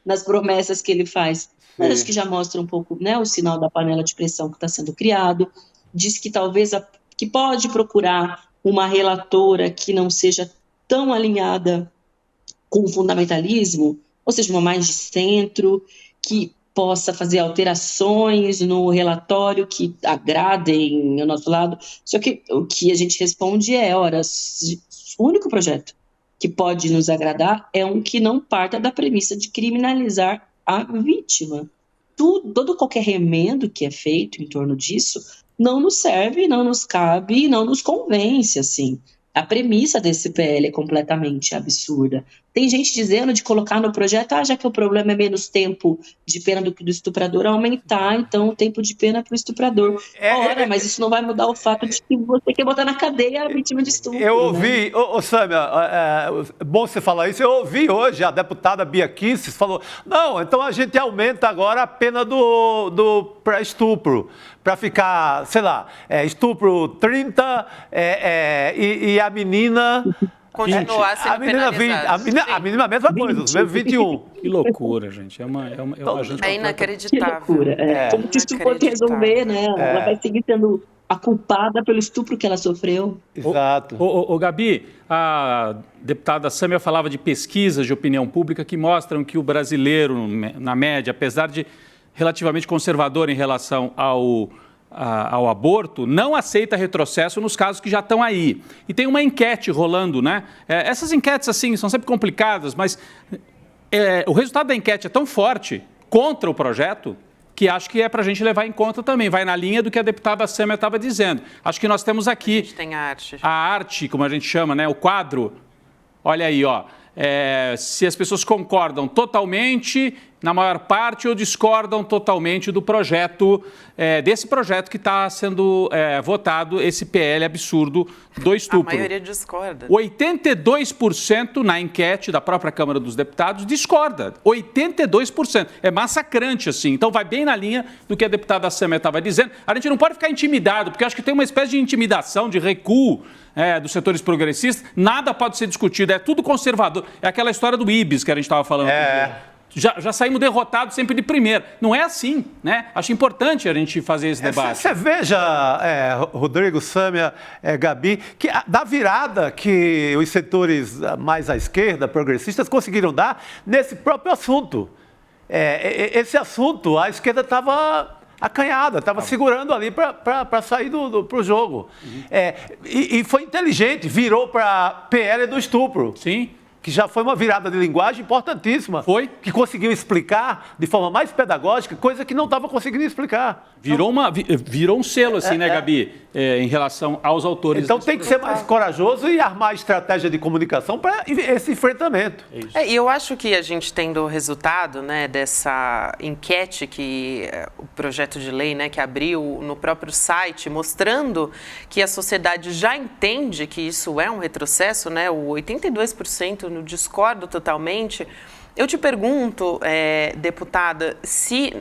nas promessas que ele faz. Mas acho que já mostra um pouco, né, o sinal da panela de pressão que está sendo criado. Diz que talvez que pode procurar uma relatora que não seja tão alinhada com o fundamentalismo, ou seja, uma mais de centro, que possa fazer alterações no relatório que agradem ao nosso lado. Só que o que a gente responde o único projeto que pode nos agradar é um que não parta da premissa de criminalizar a vítima. Qualquer remendo que é feito em torno disso não nos serve, não nos cabe, não nos convence, assim. A premissa desse PL é completamente absurda. Tem gente dizendo de colocar no projeto, já que o problema é menos tempo de pena do que do estuprador, aumentar, então, o tempo de pena para o estuprador. Mas isso não vai mudar o fato de que você quer botar na cadeia a vítima de estupro. Eu ouvi, Sâmia, bom você falar isso, eu ouvi hoje a deputada Bia Kicis falou, não, então a gente aumenta agora a pena para estupro, para ficar, sei lá, estupro 30 e a menina... Continuar sendo penalizada. A menina é a mesma coisa, os mesmos 21. Que loucura, gente. É inacreditável. Que loucura. Como se isso fosse resolver, né? Ela vai seguir sendo a culpada pelo estupro que ela sofreu. Exato. Gabi, a deputada Sâmia falava de pesquisas de opinião pública que mostram que o brasileiro, na média, apesar de relativamente conservador em relação ao aborto, não aceita retrocesso nos casos que já estão aí. E tem uma enquete rolando, né? Essas enquetes, assim, são sempre complicadas, mas o resultado da enquete é tão forte contra o projeto que acho que é para a gente levar em conta também. Vai na linha do que a deputada Sâmia estava dizendo. Acho que nós temos aqui... A gente tem a arte. A arte, como a gente chama, né? O quadro. Olha aí, ó. Se as pessoas concordam totalmente, na maior parte, ou discordam totalmente do projeto, desse projeto que está sendo votado, esse PL absurdo do estupro. A maioria discorda. 82% na enquete da própria Câmara dos Deputados discorda. 82%. É massacrante, assim. Então, vai bem na linha do que a deputada Sâmia estava dizendo. A gente não pode ficar intimidado, porque acho que tem uma espécie de intimidação, de recuo dos setores progressistas. Nada pode ser discutido. É tudo conservador. É aquela história do Ibis que a gente estava falando. Já saímos derrotados sempre de primeira. Não é assim, né? Acho importante a gente fazer esse debate. Você veja, Rodrigo, Sâmia, Gabi, que da virada que os setores mais à esquerda, progressistas, conseguiram dar nesse próprio assunto. Esse assunto, a esquerda estava acanhada, estava segurando ali para sair para o jogo. E foi inteligente, virou para PL do estupro. Sim. que já foi uma virada de linguagem importantíssima. Foi. Que conseguiu explicar de forma mais pedagógica, coisa que não estava conseguindo explicar. Virou um selo, assim, né, Gabi, em relação aos autores. Então tem que ser mais corajoso e armar estratégia de comunicação para esse enfrentamento. E eu acho que a gente tendo o resultado, né, dessa enquete que o projeto de lei, né, que abriu no próprio site, mostrando que a sociedade já entende que isso é um retrocesso, né, o 82% no discordo totalmente. Eu te pergunto, deputada, se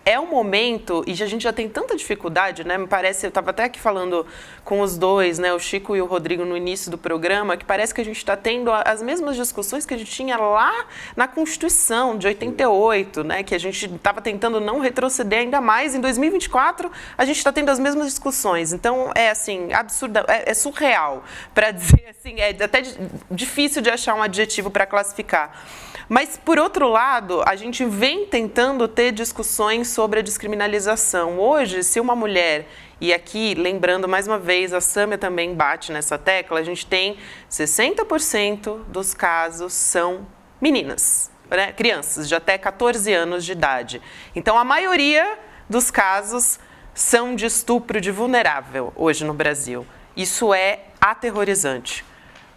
é um momento, e a gente já tem tanta dificuldade, né? Me parece, eu estava até aqui falando com os dois, né? O Chico e o Rodrigo no início do programa, que parece que a gente está tendo as mesmas discussões que a gente tinha lá na Constituição de 88, né? Que a gente estava tentando não retroceder ainda mais. Em 2024, a gente está tendo as mesmas discussões. Então, é assim, absurda, é surreal, para dizer assim, é até difícil de achar um adjetivo para classificar. Mas, por outro lado, a gente vem tentando ter discussões sobre a descriminalização. Hoje, se uma mulher, e aqui, lembrando mais uma vez, a Sâmia também bate nessa tecla, a gente tem 60% dos casos são meninas, né? Crianças de até 14 anos de idade. Então, a maioria dos casos são de estupro de vulnerável hoje no Brasil. Isso é aterrorizante.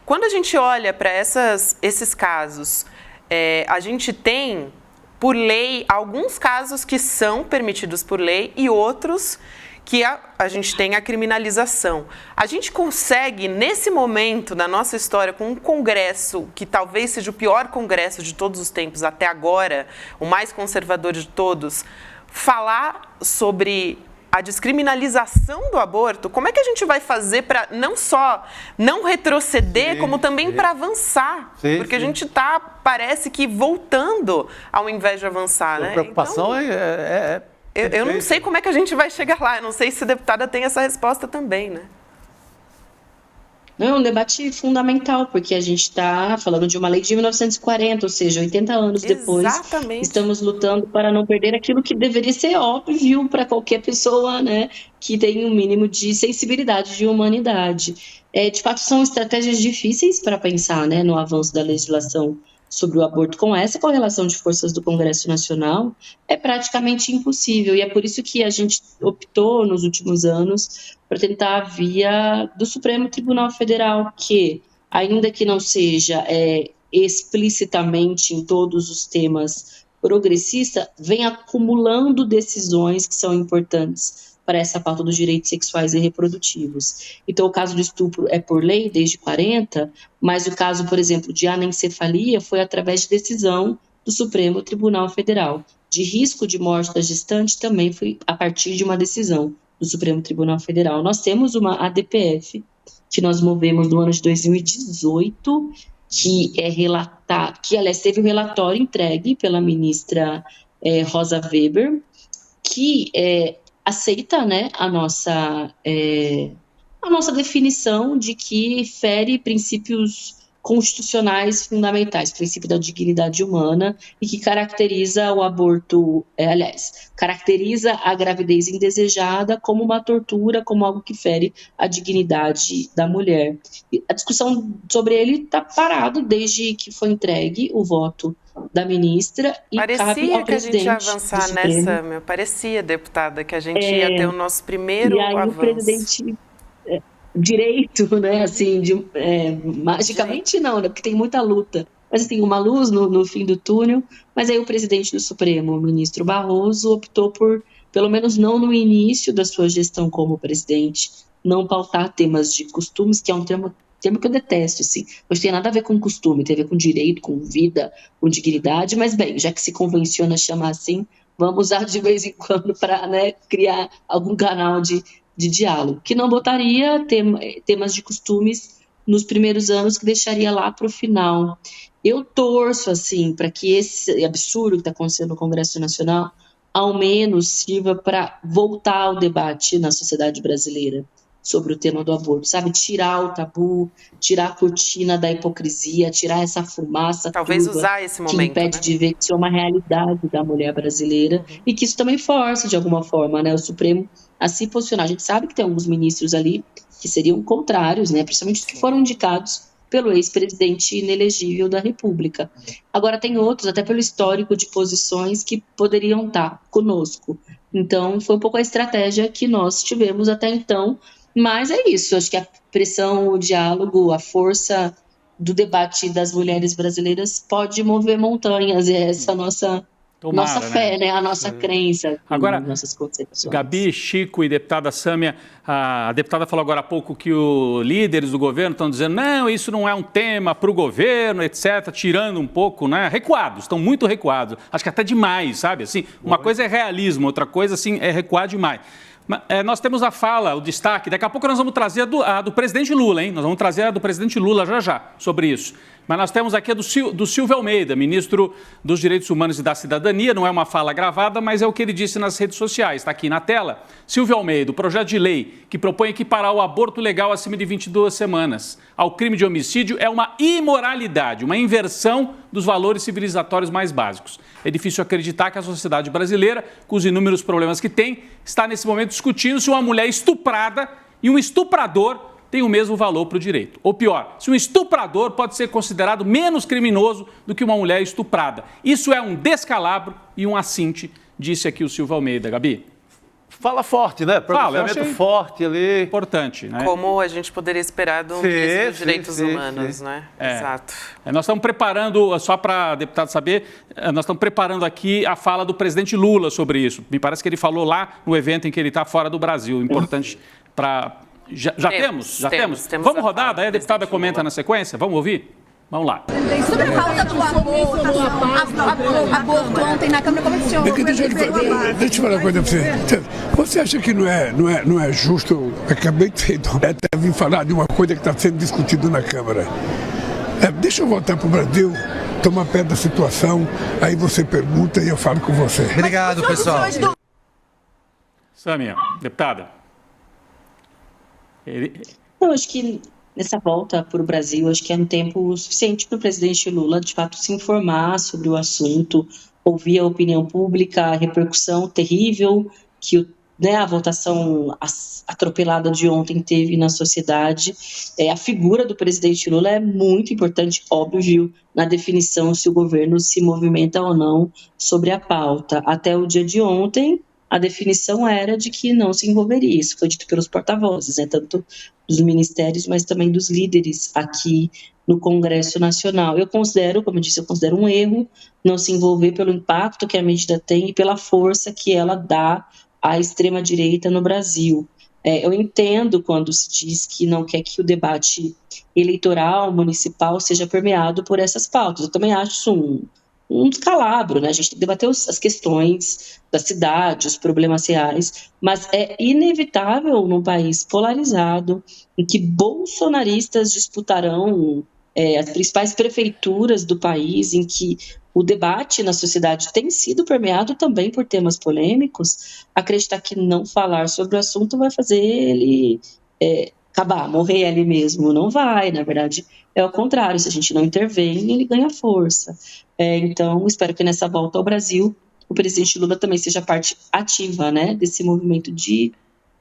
Quando a gente olha para esses casos, a gente tem, por lei, alguns casos que são permitidos por lei e outros que a gente tem a criminalização. A gente consegue, nesse momento da nossa história, com um congresso que talvez seja o pior congresso de todos os tempos até agora, o mais conservador de todos, falar sobre a descriminalização do aborto. Como é que a gente vai fazer para não só não retroceder, como também para avançar? Porque a gente está, parece que, voltando ao invés de avançar, né? A preocupação então, eu não sei como é que a gente vai chegar lá. Eu não sei se a deputada tem essa resposta também, né? Não, é um debate fundamental, porque a gente está falando de uma lei de 1940, ou seja, 80 anos depois. Exatamente. Estamos lutando para não perder aquilo que deveria ser óbvio para qualquer pessoa, né, que tem um mínimo de sensibilidade, de humanidade. De fato, são estratégias difíceis para pensar, né, no avanço da legislação sobre o aborto. Com essa correlação de forças do Congresso Nacional, é praticamente impossível. E é por isso que a gente optou, nos últimos anos, para tentar a via do Supremo Tribunal Federal, que, ainda que não seja explicitamente em todos os temas progressista, vem acumulando decisões que são importantes para essa pauta dos direitos sexuais e reprodutivos. Então, o caso do estupro é por lei desde 40, mas o caso, por exemplo, de anencefalia foi através de decisão do Supremo Tribunal Federal. De risco de morte da gestante também foi a partir de uma decisão do Supremo Tribunal Federal. Nós temos uma ADPF que nós movemos no ano de 2018, que aliás, teve um relatório entregue pela ministra Rosa Weber, que aceita, né, a nossa definição de que fere princípios constitucionais fundamentais, princípio da dignidade humana, e que caracteriza o aborto, caracteriza a gravidez indesejada como uma tortura, como algo que fere a dignidade da mulher. E a discussão sobre ele está parado desde que foi entregue o voto da ministra e cabe ao presidente. Parecia que a gente ia avançar nessa, parecia, deputada, que a gente ia ter o nosso primeiro avanço. E aí o presidente... direito, né, assim, magicamente não, né, porque tem muita luta, mas assim, uma luz no fim do túnel, mas aí o presidente do Supremo, o ministro Barroso, optou por, pelo menos não no início da sua gestão como presidente, não pautar temas de costumes, que é um termo que eu detesto, assim, não tem nada a ver com costume, tem a ver com direito, com vida, com dignidade, mas bem, já que se convenciona chamar assim, vamos usar de vez em quando para, né, criar algum canal de diálogo, que não botaria temas de costumes nos primeiros anos, que deixaria lá para o final. Eu torço, assim, para que esse absurdo que está acontecendo no Congresso Nacional, ao menos sirva para voltar ao debate na sociedade brasileira sobre o tema do aborto, sabe? Tirar o tabu, tirar a cortina da hipocrisia, tirar essa fumaça talvez usar esse momento, que impede, né, de ver que isso é uma realidade da mulher brasileira, e que isso também força, de alguma forma, né, o Supremo a se posicionar. A gente sabe que tem alguns ministros ali que seriam contrários, né, principalmente os que foram indicados pelo ex-presidente inelegível da República. Agora, tem outros, até pelo histórico de posições, que poderiam estar conosco. Então, foi um pouco a estratégia que nós tivemos até então, mas é isso, acho que a pressão, o diálogo, a força do debate das mulheres brasileiras pode mover montanhas, é essa nossa fé, né? A nossa crença, agora, nossas concepções. Gabi, Chico e deputada Sâmia, a deputada falou agora há pouco que os líderes do governo estão dizendo não, isso não é um tema para o governo, etc., tirando um pouco, né? Recuados, estão muito recuados, acho que até demais, sabe? Assim, uma coisa é realismo, outra coisa assim, é recuar demais. Nós temos a fala, o destaque, daqui a pouco nós vamos trazer a do presidente Lula, hein? Nós vamos trazer a do presidente Lula já sobre isso. Mas nós temos aqui a do Silvio Almeida, ministro dos Direitos Humanos e da Cidadania, não é uma fala gravada, mas é o que ele disse nas redes sociais, está aqui na tela. Silvio Almeida, o projeto de lei que propõe equiparar o aborto legal acima de 22 semanas ao crime de homicídio é uma imoralidade, uma inversão dos valores civilizatórios mais básicos. É difícil acreditar que a sociedade brasileira, com os inúmeros problemas que tem, está nesse momento discutindo se uma mulher estuprada e um estuprador tem o mesmo valor para o direito. Ou pior, se um estuprador pode ser considerado menos criminoso do que uma mulher estuprada. Isso é um descalabro e um assinte, disse aqui o Silvio Almeida. Gabi? Fala forte, né? Pronunciamento forte ali. Importante, né? Como a gente poderia esperar do ministro dos Direitos Humanos, né? Exato. Nós estamos preparando, só para a deputada saber, nós estamos preparando aqui a fala do presidente Lula sobre isso. Me parece que ele falou lá no evento em que ele está fora do Brasil. Importante para... Já temos? Vamos rodar? Daí a deputada comenta na sequência? Vamos ouvir? Vamos lá. Sobre a pauta do aborto ontem na Câmara, como é que o senhor... Deixa eu falar uma coisa para você. Você acha que não é justo? Eu acabei de até vir falar de uma coisa que está sendo discutida na Câmara. Deixa eu voltar para o Brasil, tomar pé da situação, aí você pergunta e eu falo com você. Obrigado, pessoal. Sâmia, deputada. Eu acho que nessa volta para o Brasil, acho que é um tempo suficiente para o presidente Lula, de fato, se informar sobre o assunto, ouvir a opinião pública, a repercussão terrível que a votação atropelada de ontem teve na sociedade. A figura do presidente Lula é muito importante, óbvio, na definição se o governo se movimenta ou não sobre a pauta. Até o dia de ontem, a definição era de que não se envolveria. Isso foi dito pelos porta-vozes, tanto dos ministérios, mas também dos líderes aqui no Congresso Nacional. Eu considero, como eu disse, um erro não se envolver pelo impacto que a medida tem e pela força que ela dá à extrema-direita no Brasil. Eu entendo quando se diz que não quer que o debate eleitoral, municipal, seja permeado por essas pautas. Eu também acho isso um descalabro, né? A gente tem que debater as questões da cidade, os problemas reais, mas é inevitável num país polarizado, em que bolsonaristas disputarão as principais prefeituras do país, em que o debate na sociedade tem sido permeado também por temas polêmicos, acreditar que não falar sobre o assunto vai fazer ele acabar, morrer ali mesmo. Não vai, na verdade, é o contrário. Se a gente não intervém, ele ganha força. Então, espero que nessa volta ao Brasil, o presidente Lula também seja parte ativa, né, desse movimento de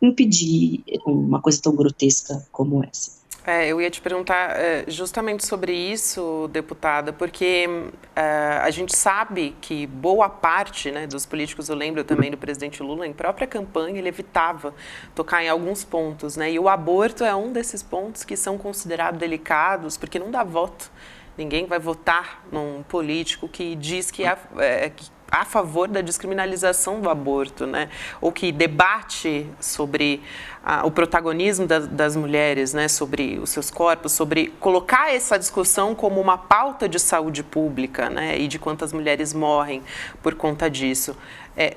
impedir uma coisa tão grotesca como essa. Eu ia te perguntar justamente sobre isso, deputada, porque a gente sabe que boa parte, né, dos políticos, eu lembro também do presidente Lula, em própria campanha, ele evitava tocar em alguns pontos, né, e o aborto é um desses pontos que são considerados delicados, porque não dá voto. Ninguém vai votar num político que diz que a favor da descriminalização do aborto, né? Ou que debate sobre o protagonismo das mulheres, né? Sobre os seus corpos, sobre colocar essa discussão como uma pauta de saúde pública, né? E de quantas mulheres morrem por conta disso.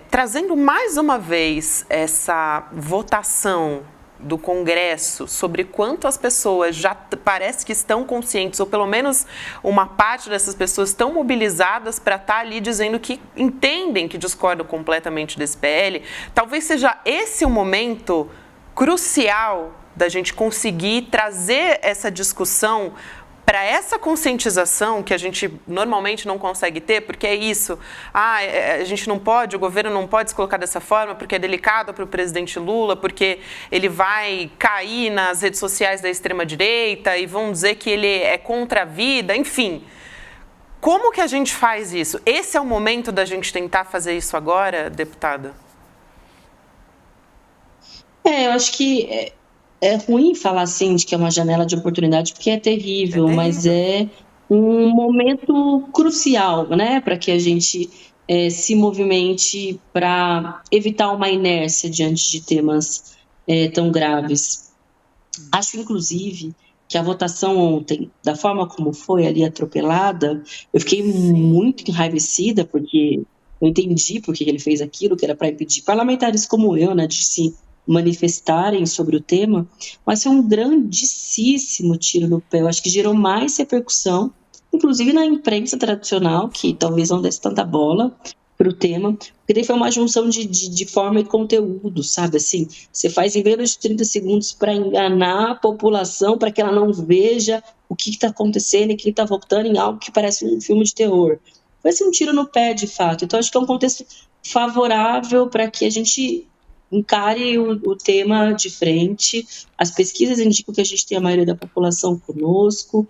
Trazendo mais uma vez essa votação do Congresso sobre quanto as pessoas já parece que estão conscientes, ou pelo menos uma parte dessas pessoas estão mobilizadas para estar ali dizendo que entendem que discordam completamente desse PL, talvez seja esse o momento crucial da gente conseguir trazer essa discussão para essa conscientização que a gente normalmente não consegue ter, porque é isso, a gente não pode, o governo não pode se colocar dessa forma porque é delicado para o presidente Lula, porque ele vai cair nas redes sociais da extrema-direita e vão dizer que ele é contra a vida, enfim. Como que a gente faz isso? Esse é o momento da gente tentar fazer isso agora, deputada? Eu acho que é ruim falar assim de que é uma janela de oportunidade, porque é terrível, mas é um momento crucial, né, para que a gente se movimente para evitar uma inércia diante de temas tão graves. Acho, inclusive, que a votação ontem, da forma como foi ali atropelada, eu fiquei muito enraivecida, porque eu entendi por que ele fez aquilo, que era para impedir parlamentares como eu, né, de se manifestarem sobre o tema, mas foi um grandíssimo tiro no pé. Eu acho que gerou mais repercussão, inclusive na imprensa tradicional, que talvez não desse tanta bola para o tema, porque daí foi uma junção de forma e conteúdo, sabe? Assim, você faz em menos de 30 segundos para enganar a população, para que ela não veja o que está acontecendo e que está voltando em algo que parece um filme de terror. Foi assim, um tiro no pé, de fato. Então, acho que é um contexto favorável para que a gente encare o tema de frente. As pesquisas indicam que a gente tem a maioria da população conosco.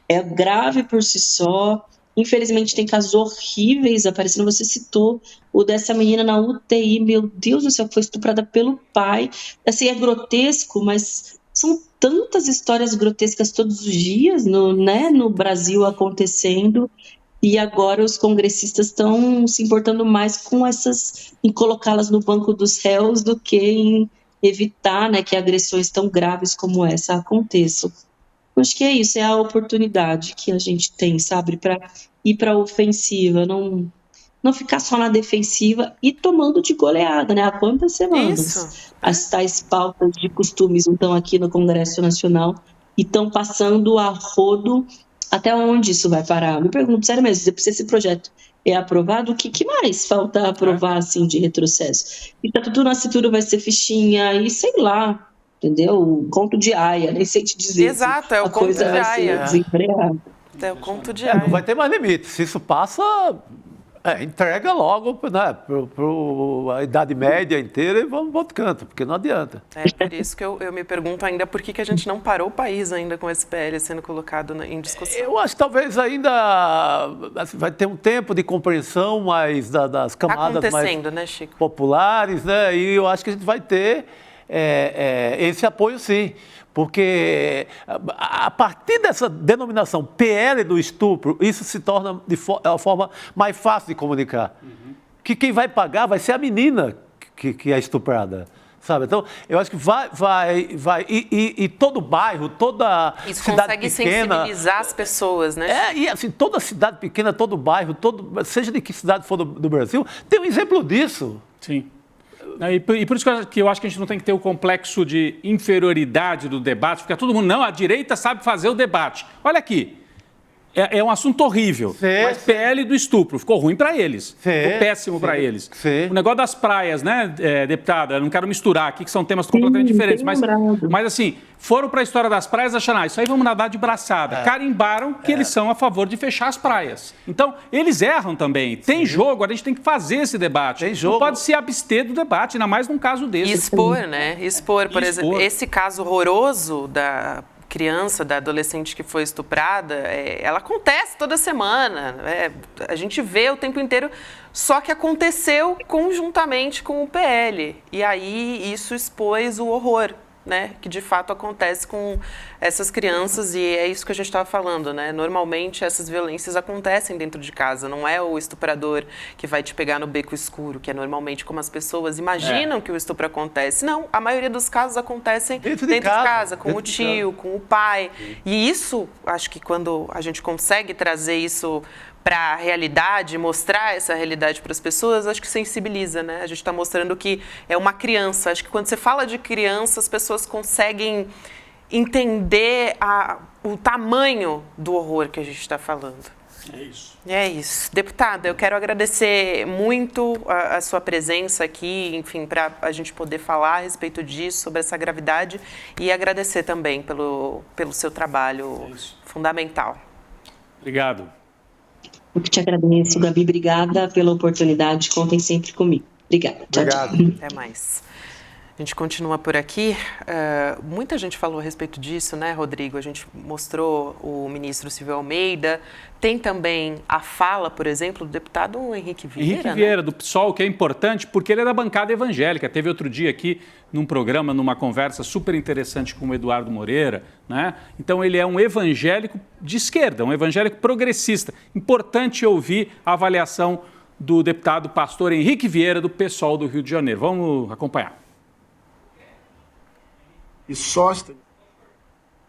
É grave por si só. Infelizmente, tem casos horríveis aparecendo. Você citou o dessa menina na UTI. Meu Deus do céu, que foi estuprada pelo pai. Assim, é grotesco, mas são tantas histórias grotescas todos os dias no Brasil acontecendo. E agora os congressistas estão se importando mais com em colocá-las no banco dos réus do que em evitar, né, que agressões tão graves como essa aconteçam. Acho que é isso, é a oportunidade que a gente tem, sabe, para ir para a ofensiva, não ficar só na defensiva e tomando de goleada, né? Há quantas semanas Isso. As tais pautas de costumes não estão aqui no Congresso Nacional e estão passando a rodo. Até onde isso vai parar? Me pergunto, sério mesmo, se esse projeto é aprovado, o que mais falta aprovar, assim, de retrocesso? E tá tudo na cintura, vai ser fichinha, e sei lá, entendeu? Conto de Aia, nem sei te dizer. Exato, é o conto de Aia. Desempregado. É o conto de Aia. Não vai ter mais limite. Se isso passa, entrega logo, né, para a Idade Média inteira e vamos para outro canto, porque não adianta. É por isso que eu me pergunto ainda por que a gente não parou o país ainda com esse PL sendo colocado em discussão. Eu acho que talvez ainda assim, vai ter um tempo de compreensão mais das camadas mais, né, Chico? populares, né? E eu acho que a gente vai ter esse apoio, sim. Porque a partir dessa denominação PL do estupro, isso se torna a forma mais fácil de comunicar. Que quem vai pagar vai ser a menina que é estuprada, sabe? Então, eu acho que vai e todo bairro, toda isso cidade consegue pequena... sensibilizar as pessoas, né? E assim, toda cidade pequena, todo bairro, seja de que cidade for do Brasil, tem um exemplo disso. Sim. E por isso que eu acho que a gente não tem que ter o complexo de inferioridade do debate, porque todo mundo, não, a direita sabe fazer o debate. Olha aqui, é um assunto horrível, mas PL do estupro, ficou ruim para eles, ficou péssimo para eles. O negócio das praias, né, deputada, eu não quero misturar aqui, que são temas completamente diferentes, mas assim, foram para a história das praias achando, isso aí vamos nadar de braçada. Carimbaram que eles são a favor de fechar as praias. Então, eles erram também. Tem jogo, a gente tem que fazer esse debate. Tem jogo. Não pode se abster do debate, ainda mais num caso desse. Expor, né? Expor, por exemplo, esse caso horroroso da criança, da adolescente que foi estuprada, ela acontece toda semana, a gente vê o tempo inteiro, só que aconteceu conjuntamente com o PL. E aí isso expôs o horror, né, que de fato acontece com essas crianças, e é isso que a gente estava falando, né? Normalmente essas violências acontecem dentro de casa, não é o estuprador que vai te pegar no beco escuro, que é normalmente como as pessoas imaginam que o estupro acontece. Não, a maioria dos casos acontecem dentro de casa, com o tio, com o pai. E isso, acho que quando a gente consegue trazer isso para a realidade, mostrar essa realidade para as pessoas, acho que sensibiliza, né? A gente está mostrando que é uma criança. Acho que quando você fala de criança, as pessoas conseguem entender o tamanho do horror que a gente está falando. É isso. Deputada, eu quero agradecer muito a sua presença aqui, enfim, para a gente poder falar a respeito disso, sobre essa gravidade, e agradecer também pelo seu trabalho fundamental. Obrigado. Eu que te agradeço, Gabi. Obrigada pela oportunidade. Contem sempre comigo. Obrigada. Tchau, tchau. Até mais. A gente continua por aqui. Muita gente falou a respeito disso, né, Rodrigo? A gente mostrou o ministro Silvio Almeida. Tem também a fala, por exemplo, do deputado Henrique Vieira. Henrique Vieira, do PSOL, que é importante porque ele é da bancada evangélica. Teve outro dia aqui num programa, numa conversa super interessante com o Eduardo Moreira, né? Então ele é um evangélico de esquerda, um evangélico progressista. Importante ouvir a avaliação do deputado pastor Henrique Vieira, do PSOL do Rio de Janeiro. Vamos acompanhar. E sócio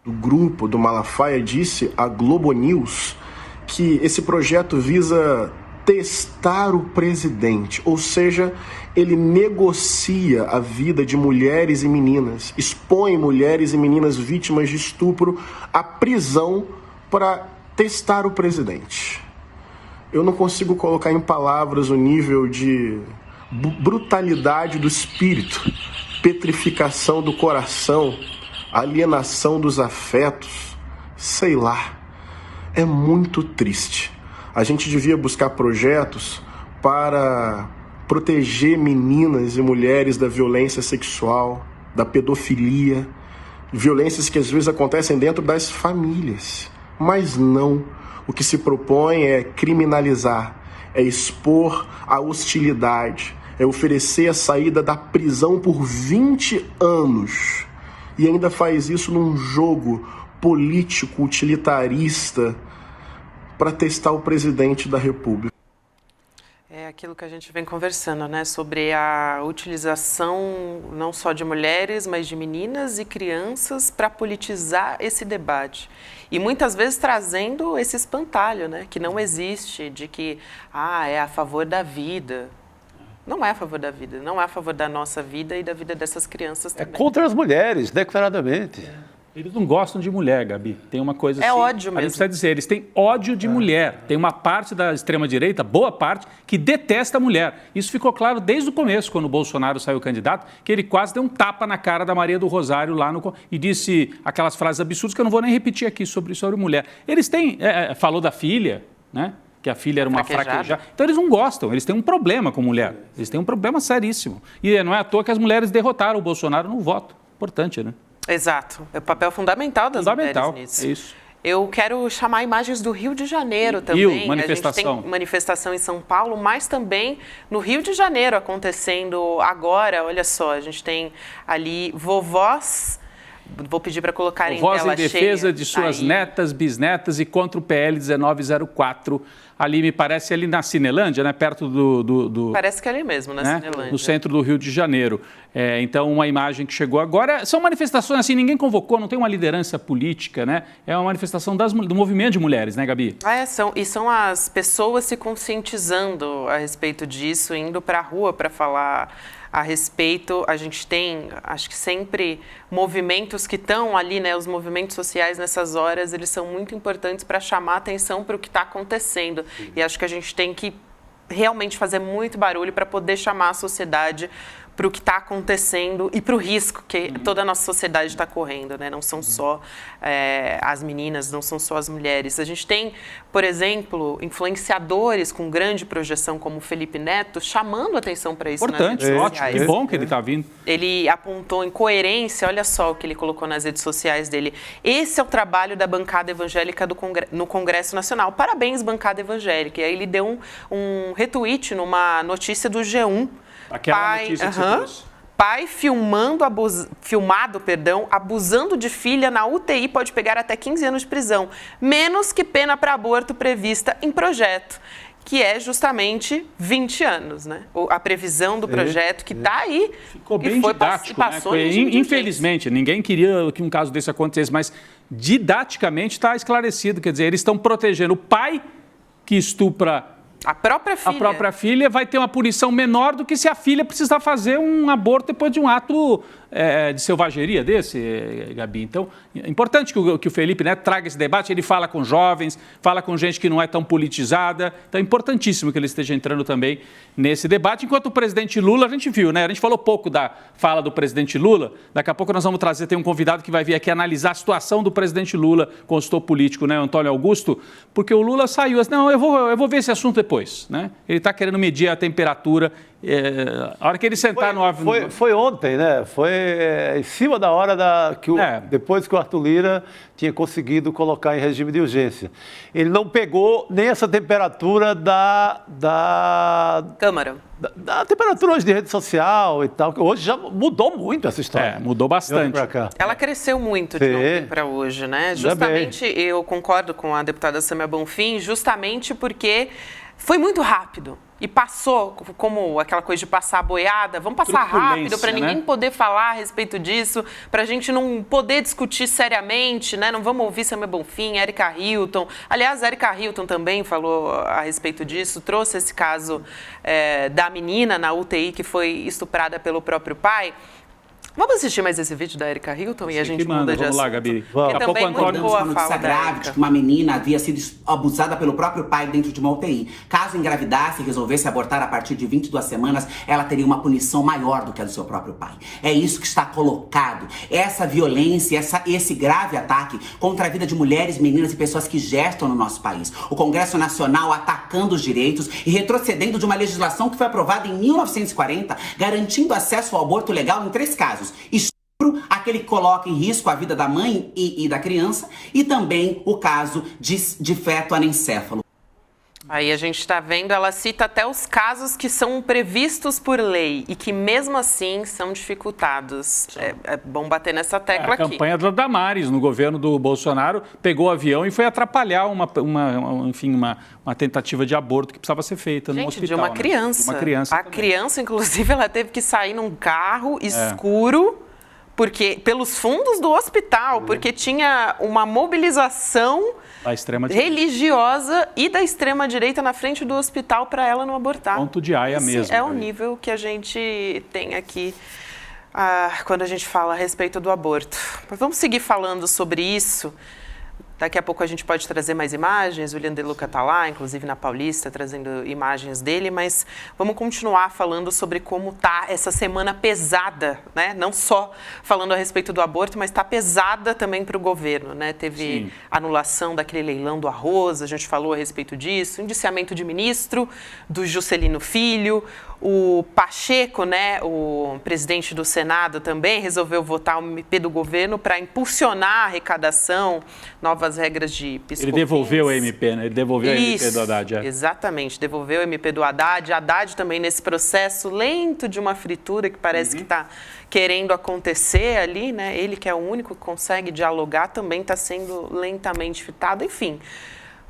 do grupo do Malafaia disse à Globo News que esse projeto visa testar o presidente, ou seja, ele negocia a vida de mulheres e meninas, expõe mulheres e meninas vítimas de estupro à prisão para testar o presidente. Eu não consigo colocar em palavras o nível de brutalidade do espírito, petrificação do coração, alienação dos afetos, sei lá. É muito triste. A gente devia buscar projetos para proteger meninas e mulheres da violência sexual, da pedofilia, violências que às vezes acontecem dentro das famílias. Mas não. O que se propõe é criminalizar, é expor a hostilidade, é oferecer a saída da prisão por 20 anos. E ainda faz isso num jogo político, utilitarista, para testar o presidente da República. É aquilo que a gente vem conversando, né? Sobre a utilização não só de mulheres, mas de meninas e crianças para politizar esse debate. E muitas vezes trazendo esse espantalho, né? Que não existe, de que é a favor da vida. Não é a favor da vida, não é a favor da nossa vida e da vida dessas crianças também. É contra as mulheres, declaradamente. Eles não gostam de mulher, Gabi. Tem uma coisa assim... É ódio mesmo. A gente precisa dizer, eles têm ódio de mulher. Tem uma parte da extrema-direita, boa parte, que detesta a mulher. Isso ficou claro desde o começo, quando o Bolsonaro saiu candidato, que ele quase deu um tapa na cara da Maria do Rosário lá no... E disse aquelas frases absurdas que eu não vou nem repetir aqui sobre mulher. Eles têm... falou da filha, né? Que a filha era uma fraquejada. Então eles não gostam, eles têm um problema com mulher. Eles têm um problema seríssimo. E não é à toa que as mulheres derrotaram o Bolsonaro no voto. Importante, né? Exato. É o papel fundamental das mulheres nisso. É isso. Eu quero chamar imagens do Rio de Janeiro também. Manifestação. A gente tem manifestação em São Paulo, mas também no Rio de Janeiro acontecendo agora. Olha só, a gente tem ali vovós. Vou pedir para colocar em tela cheia. Voz em defesa de suas netas, bisnetas e contra o PL 1904. Ali, me parece, ali na Cinelândia, né? Perto do... Parece que é ali mesmo, na Cinelândia. No centro do Rio de Janeiro. Então, uma imagem que chegou agora. São manifestações assim, ninguém convocou, não tem uma liderança política, né? É uma manifestação do movimento de mulheres, né, Gabi? São as pessoas se conscientizando a respeito disso, indo para a rua para falar a respeito. A gente tem, acho que sempre, movimentos que estão ali, né? Os movimentos sociais nessas horas, eles são muito importantes para chamar a atenção para o que está acontecendo. E acho que a gente tem que realmente fazer muito barulho para poder chamar a sociedade para o que está acontecendo e para o risco que toda a nossa sociedade está correndo, né? Não são só as meninas, não são só as mulheres. A gente tem, por exemplo, influenciadores com grande projeção como o Felipe Neto chamando atenção para isso nas redes sociais. Ótimo, que bom que ele está vindo. Ele apontou incoerência, olha só o que ele colocou nas redes sociais dele. Esse é o trabalho da bancada evangélica no Congresso Nacional. Parabéns, bancada evangélica. E aí ele deu um retweet numa notícia do G1. Aquela notícia que você trouxe. Pai filmado, abusando de filha na UTI pode pegar até 15 anos de prisão, menos que pena para aborto prevista em projeto, que é justamente 20 anos, né? A previsão do projeto que está aí. Ficou bem didático, né? Infelizmente, ninguém queria que um caso desse acontecesse, mas didaticamente está esclarecido. Quer dizer, eles estão protegendo o pai que estupra a própria filha vai ter uma punição menor do que se a filha precisar fazer um aborto depois de um ato de selvageria desse, Gabi? Então, é importante que o Felipe Neto traga esse debate, ele fala com jovens, fala com gente que não é tão politizada, então é importantíssimo que ele esteja entrando também nesse debate, enquanto o presidente Lula, a gente viu, né? A gente falou pouco da fala do presidente Lula, daqui a pouco nós vamos trazer, tem um convidado que vai vir aqui analisar a situação do presidente Lula, consultor político, né, Antônio Augusto, porque o Lula saiu, assim, não, eu vou ver esse assunto depois, né? Ele está querendo medir a temperatura, a hora que ele sentar no avião... Foi ontem, né? Foi em cima da hora depois que o Arthur Lira tinha conseguido colocar em regime de urgência. Ele não pegou nem essa temperatura da Câmara. Da temperatura hoje de rede social e tal, que hoje já mudou muito essa história. Mudou bastante. Ela cresceu muito de ontem para hoje, né? Justamente, eu concordo com a deputada Sâmia Bonfim, justamente porque foi muito rápido. E passou, como aquela coisa de passar a boiada, vamos passar rápido para ninguém poder falar a respeito disso, para a gente não poder discutir seriamente, né? Não vamos ouvir Sâmia Bonfim, Érica Hilton. Aliás, a Érica Hilton também falou a respeito disso, trouxe esse caso da menina na UTI que foi estuprada pelo próprio pai. Vamos assistir mais esse vídeo da Érica Hilton e a gente muda de assunto. Vamos lá, Gabi. Porque também muito boa a fala grave de que uma menina havia sido abusada pelo próprio pai dentro de uma UTI. Caso engravidasse e resolvesse abortar a partir de 22 semanas, ela teria uma punição maior do que a do seu próprio pai. É isso que está colocado. Essa violência, esse grave ataque contra a vida de mulheres, meninas e pessoas que gestam no nosso país. O Congresso Nacional atacando os direitos e retrocedendo de uma legislação que foi aprovada em 1940, garantindo acesso ao aborto legal em 3 casos. Estupro, aquele que coloca em risco a vida da mãe e da criança, e também o caso de feto anencéfalo. Aí a gente está vendo, ela cita até os casos que são previstos por lei e que mesmo assim são dificultados. É bom bater nessa tecla aqui. A campanha da Damares no governo do Bolsonaro pegou o avião e foi atrapalhar uma tentativa de aborto que precisava ser feita no hospital. De uma criança. Uma criança a criança, inclusive, ela teve que sair num carro escuro pelos fundos do hospital, porque tinha uma mobilização religiosa e da extrema-direita na frente do hospital para ela não abortar. Ponto de aia mesmo. É o nível que a gente tem aqui quando a gente fala a respeito do aborto. Mas vamos seguir falando sobre isso. Daqui a pouco a gente pode trazer mais imagens, o William De Luca está lá, inclusive na Paulista, trazendo imagens dele, mas vamos continuar falando sobre como está essa semana pesada, né? Não só falando a respeito do aborto, mas está pesada também para o governo, né? Teve anulação daquele leilão do arroz, a gente falou a respeito disso, indiciamento de ministro, do Juscelino Filho, o Pacheco, né, o presidente do Senado também resolveu votar o MP do governo para impulsionar a arrecadação, novas regras de PIS/COFINS. Ele devolveu o MP, né? Ele devolveu o MP do Haddad. Exatamente, devolveu o MP do Haddad. Haddad também nesse processo lento de uma fritura que parece que está querendo acontecer ali, né? Ele que é o único que consegue dialogar também está sendo lentamente fritado, enfim.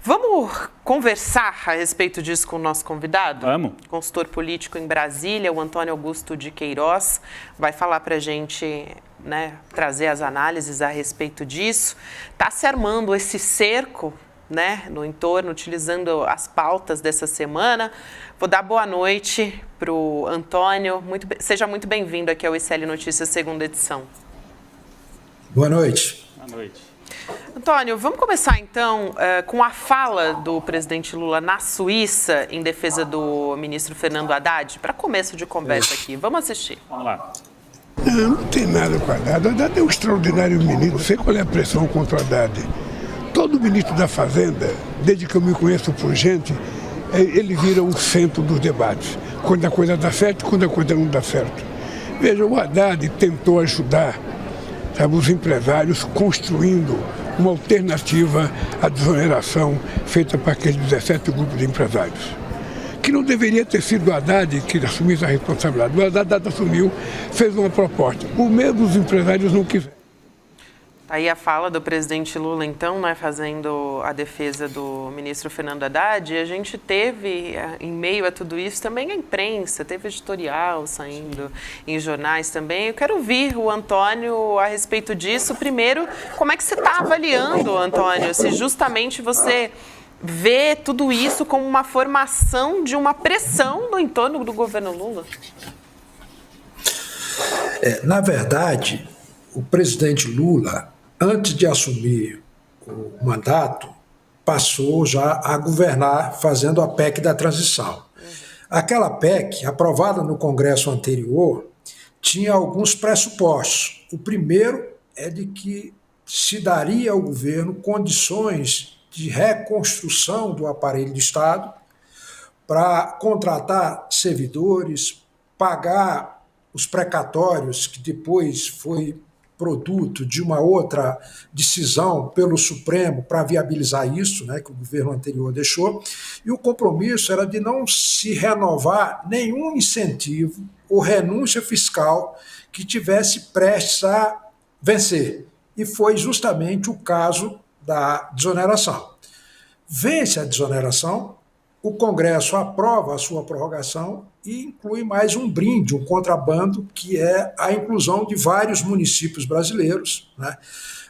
Vamos conversar a respeito disso com o nosso convidado? Vamos. Consultor político em Brasília, o Antônio Augusto de Queiroz, vai falar para a gente, né, trazer as análises a respeito disso. Está se armando esse cerco, né, no entorno, utilizando as pautas dessa semana. Vou dar boa noite para o Antônio. Seja muito bem-vindo aqui ao ICL Notícias, segunda edição. Boa noite. Boa noite. Antônio, vamos começar então com a fala do presidente Lula na Suíça em defesa do ministro Fernando Haddad, para começo de conversa aqui. Vamos assistir. Vamos lá. Não tem nada com o Haddad. O Haddad é um extraordinário ministro. Sei qual é a pressão contra o Haddad. Todo ministro da Fazenda, desde que eu me conheço por gente, ele vira o centro dos debates. Quando a coisa dá certo e quando a coisa não dá certo. Veja, o Haddad tentou ajudar os empresários construindo uma alternativa à desoneração feita para aqueles 17 grupos de empresários. Que não deveria ter sido o Haddad que assumisse a responsabilidade. O Haddad assumiu, fez uma proposta. O mesmo os empresários não quiseram. Aí a fala do presidente Lula, então, né, fazendo a defesa do ministro Fernando Haddad, e a gente teve, em meio a tudo isso, também a imprensa, teve editorial saindo em jornais também. Eu quero ouvir o Antônio a respeito disso. Primeiro, como é que você está avaliando, Antônio, se justamente você vê tudo isso como uma formação de uma pressão no entorno do governo Lula? Na verdade, o presidente Lula, antes de assumir o mandato, passou já a governar fazendo a PEC da transição. Aquela PEC, aprovada no Congresso anterior, tinha alguns pressupostos. O primeiro é de que se daria ao governo condições de reconstrução do aparelho do Estado para contratar servidores, pagar os precatórios, que depois foi produto de uma outra decisão pelo Supremo para viabilizar isso, né, que o governo anterior deixou, e o compromisso era de não se renovar nenhum incentivo ou renúncia fiscal que tivesse prestes a vencer. E foi justamente o caso da desoneração. Vence a desoneração, o Congresso aprova a sua prorrogação e inclui mais um brinde, um contrabando, que é a inclusão de vários municípios brasileiros, né,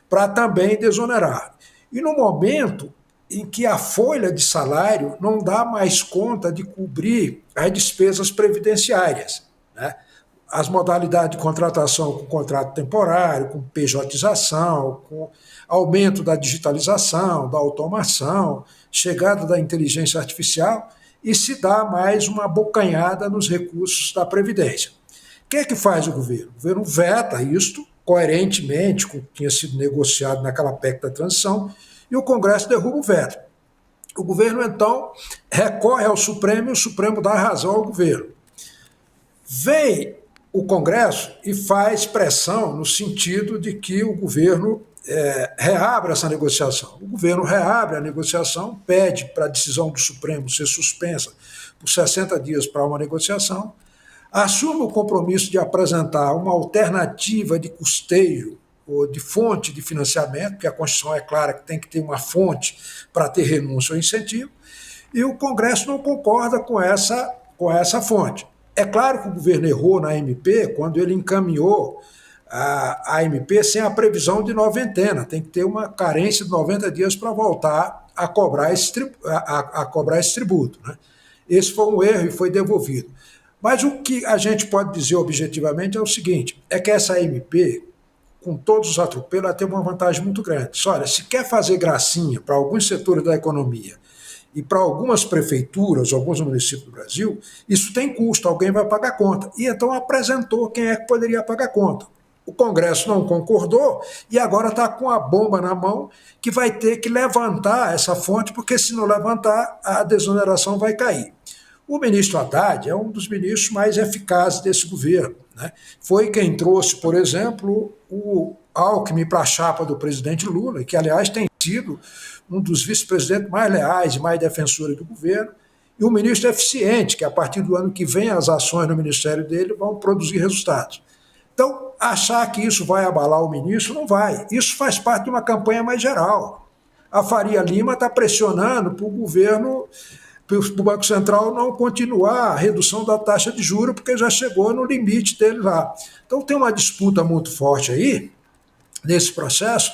para também desonerar. E no momento em que a folha de salário não dá mais conta de cobrir as despesas previdenciárias, né, as modalidades de contratação com contrato temporário, com pejotização, com aumento da digitalização, da automação, chegada da inteligência artificial, e se dá mais uma bocanhada nos recursos da Previdência. O que é que faz o governo? O governo veta isto, coerentemente com o que tinha sido negociado naquela PEC da transição, e o Congresso derruba o veto. O governo, então, recorre ao Supremo e o Supremo dá razão ao governo. Vem o Congresso e faz pressão no sentido de que o governo reabra essa negociação. O governo reabre a negociação, pede para a decisão do Supremo ser suspensa por 60 dias para uma negociação, assume o compromisso de apresentar uma alternativa de custeio ou de fonte de financiamento, porque a Constituição é clara que tem que ter uma fonte para ter renúncia ou incentivo, e o Congresso não concorda com essa fonte. É claro que o governo errou na MP quando ele encaminhou a MP sem a previsão de noventena. Tem que ter uma carência de 90 dias para voltar a cobrar esse tributo, né? Esse foi um erro e foi devolvido. Mas o que a gente pode dizer objetivamente é o seguinte, é que essa MP, com todos os atropelos, ela tem uma vantagem muito grande. Olha, se quer fazer gracinha para alguns setores da economia e para algumas prefeituras, alguns municípios do Brasil, isso tem custo, alguém vai pagar conta. E então apresentou quem é que poderia pagar conta. O Congresso não concordou e agora está com a bomba na mão que vai ter que levantar essa fonte, porque se não levantar, a desoneração vai cair. O ministro Haddad é um dos ministros mais eficazes desse governo, né? Foi quem trouxe, por exemplo, o Alckmin para a chapa do presidente Lula, que, aliás, tem sido um dos vice-presidentes mais leais e mais defensores do governo, e um ministro eficiente, que a partir do ano que vem as ações no ministério dele vão produzir resultados. Então, achar que isso vai abalar o ministro, não vai. Isso faz parte de uma campanha mais geral. A Faria Lima está pressionando para o governo, para o Banco Central não continuar a redução da taxa de juros, porque já chegou no limite dele lá. Então, tem uma disputa muito forte aí, nesse processo,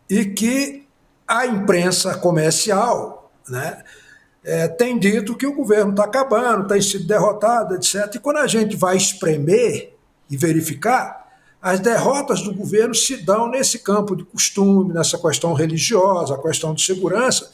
e que a imprensa comercial, né, tem dito que o governo está acabando, tem sido derrotado, etc. E quando a gente vai espremer e verificar, as derrotas do governo se dão nesse campo de costume, nessa questão religiosa, a questão de segurança,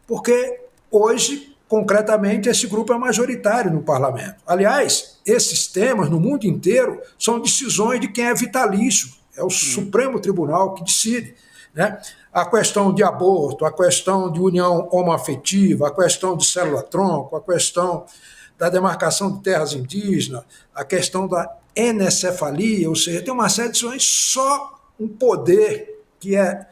porque hoje, concretamente, esse grupo é majoritário no parlamento. Aliás, esses temas no mundo inteiro são decisões de quem é vitalício, é o Supremo Tribunal que decide, né? A questão de aborto, a questão de união homoafetiva, a questão de célula-tronco, a questão da demarcação de terras indígenas, a questão da enecefalia, ou seja, tem uma série de decisões, só um poder que é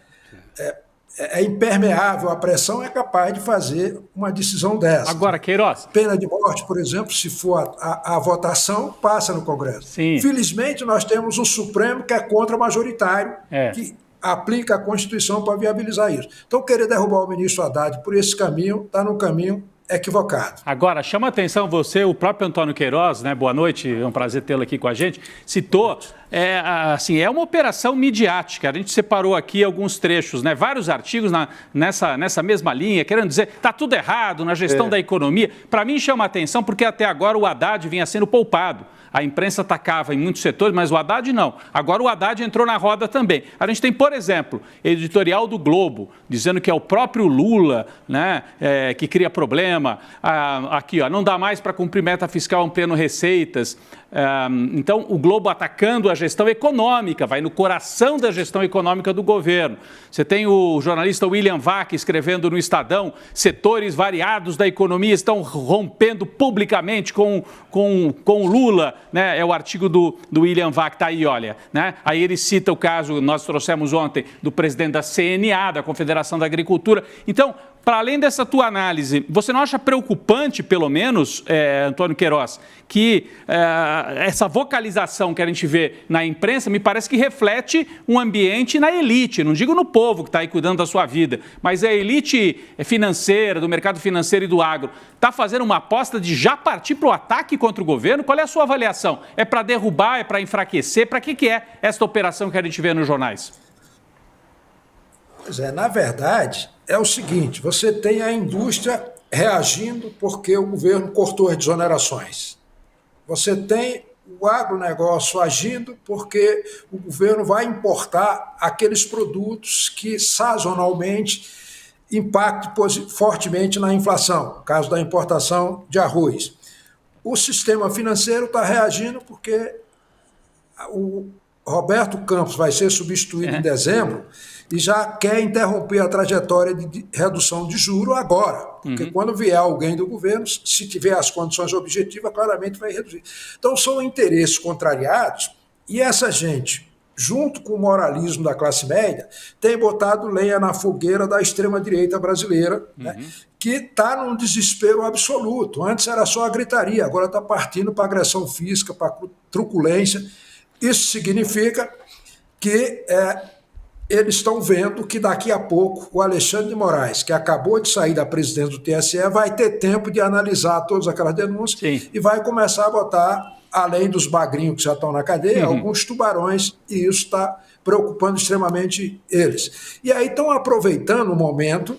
impermeável à pressão é capaz de fazer uma decisão dessa. Agora, Queiroz. Pena de morte, por exemplo, se for a votação, passa no Congresso. Sim. Felizmente, nós temos um Supremo que é contra-majoritário, que aplica a Constituição para viabilizar isso. Então, querer derrubar o ministro Haddad por esse caminho, está num caminho equivocado. Agora, chama a atenção você, o próprio Antônio Queiroz, né? Boa noite, é um prazer tê-lo aqui com a gente, citou é uma operação midiática. A gente separou aqui alguns trechos, né? Vários artigos nessa mesma linha, querendo dizer que está tudo errado na gestão da economia. Para mim chama a atenção porque até agora o Haddad vinha sendo poupado. A imprensa atacava em muitos setores, mas o Haddad não. Agora o Haddad entrou na roda também. A gente tem, por exemplo, editorial do Globo, dizendo que é o próprio Lula, né, que cria problema. Aqui, ó, não dá mais para cumprir meta fiscal ampliando receitas. Então, o Globo atacando a gestão econômica, vai no coração da gestão econômica do governo. Você tem o jornalista William Vac escrevendo no Estadão, setores variados da economia estão rompendo publicamente com o Lula, né? É o artigo do William Vac, tá aí, olha, né? Aí ele cita o caso, nós trouxemos ontem, do presidente da CNA, da Confederação da Agricultura. Então, para além dessa tua análise, você não acha preocupante, pelo menos, Antônio Queiroz, que essa vocalização que a gente vê na imprensa me parece que reflete um ambiente na elite, não digo no povo que está aí cuidando da sua vida, mas a elite financeira, do mercado financeiro e do agro, está fazendo uma aposta de já partir para o ataque contra o governo? Qual é a sua avaliação? É para derrubar, é para enfraquecer? Para que é esta operação que a gente vê nos jornais? Pois é, na verdade, é o seguinte, você tem a indústria reagindo porque o governo cortou as desonerações. Você tem o agronegócio agindo porque o governo vai importar aqueles produtos que sazonalmente impactam fortemente na inflação, no caso da importação de arroz. O sistema financeiro está reagindo porque o Roberto Campos vai ser substituído em dezembro e já quer interromper a trajetória de redução de juros agora, porque quando vier alguém do governo, se tiver as condições objetivas, claramente vai reduzir. Então são interesses contrariados e essa gente, junto com o moralismo da classe média, tem botado lenha na fogueira da extrema-direita brasileira, né, que está num desespero absoluto. Antes era só a gritaria, agora está partindo para agressão física, para truculência. Isso significa que eles estão vendo que daqui a pouco o Alexandre de Moraes, que acabou de sair da presidência do TSE, vai ter tempo de analisar todas aquelas denúncias e vai começar a botar, além dos bagrinhos que já estão na cadeia, alguns tubarões, e isso está preocupando extremamente eles. E aí estão aproveitando o momento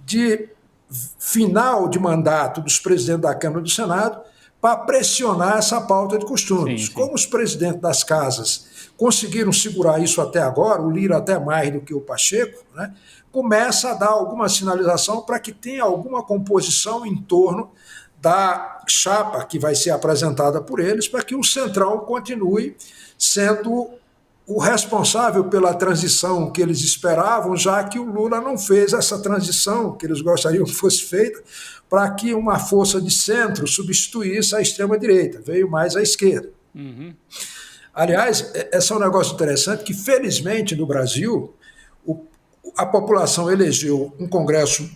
de final de mandato dos presidentes da Câmara e do Senado para pressionar essa pauta de costumes. Como os presidentes das casas conseguiram segurar isso até agora, o Lira até mais do que o Pacheco, né, começa a dar alguma sinalização para que tenha alguma composição em torno da chapa que vai ser apresentada por eles, para que o Centrão continue sendo o responsável pela transição que eles esperavam, já que o Lula não fez essa transição que eles gostariam que fosse feita, para que uma força de centro substituísse a extrema-direita, veio mais à esquerda. Aliás, esse é um negócio interessante, que felizmente no Brasil a população elegeu um Congresso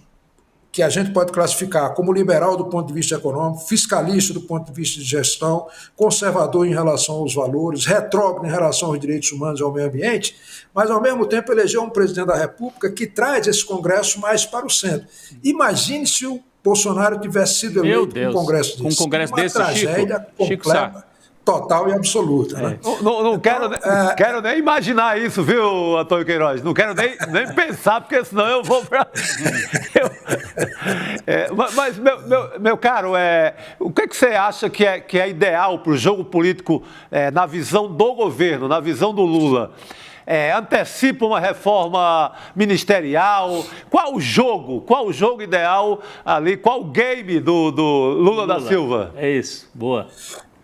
que a gente pode classificar como liberal do ponto de vista econômico, fiscalista do ponto de vista de gestão, conservador em relação aos valores, retrógrado em relação aos direitos humanos e ao meio ambiente, mas ao mesmo tempo elegeu um presidente da República que traz esse Congresso mais para o centro. Imagine se o Bolsonaro tivesse sido eleito com um Congresso desse. Com um Congresso desse, tragédia completa, total e absoluta. Né? Não quero nem imaginar isso, viu, Antônio Queiroz? Não quero nem pensar, porque senão eu vou para... Mas, meu caro, o que você acha que é ideal para o jogo político na visão do governo, na visão do Lula? Antecipa uma reforma ministerial? Qual o jogo ideal ali? Qual o game do Lula da Silva? É isso, boa.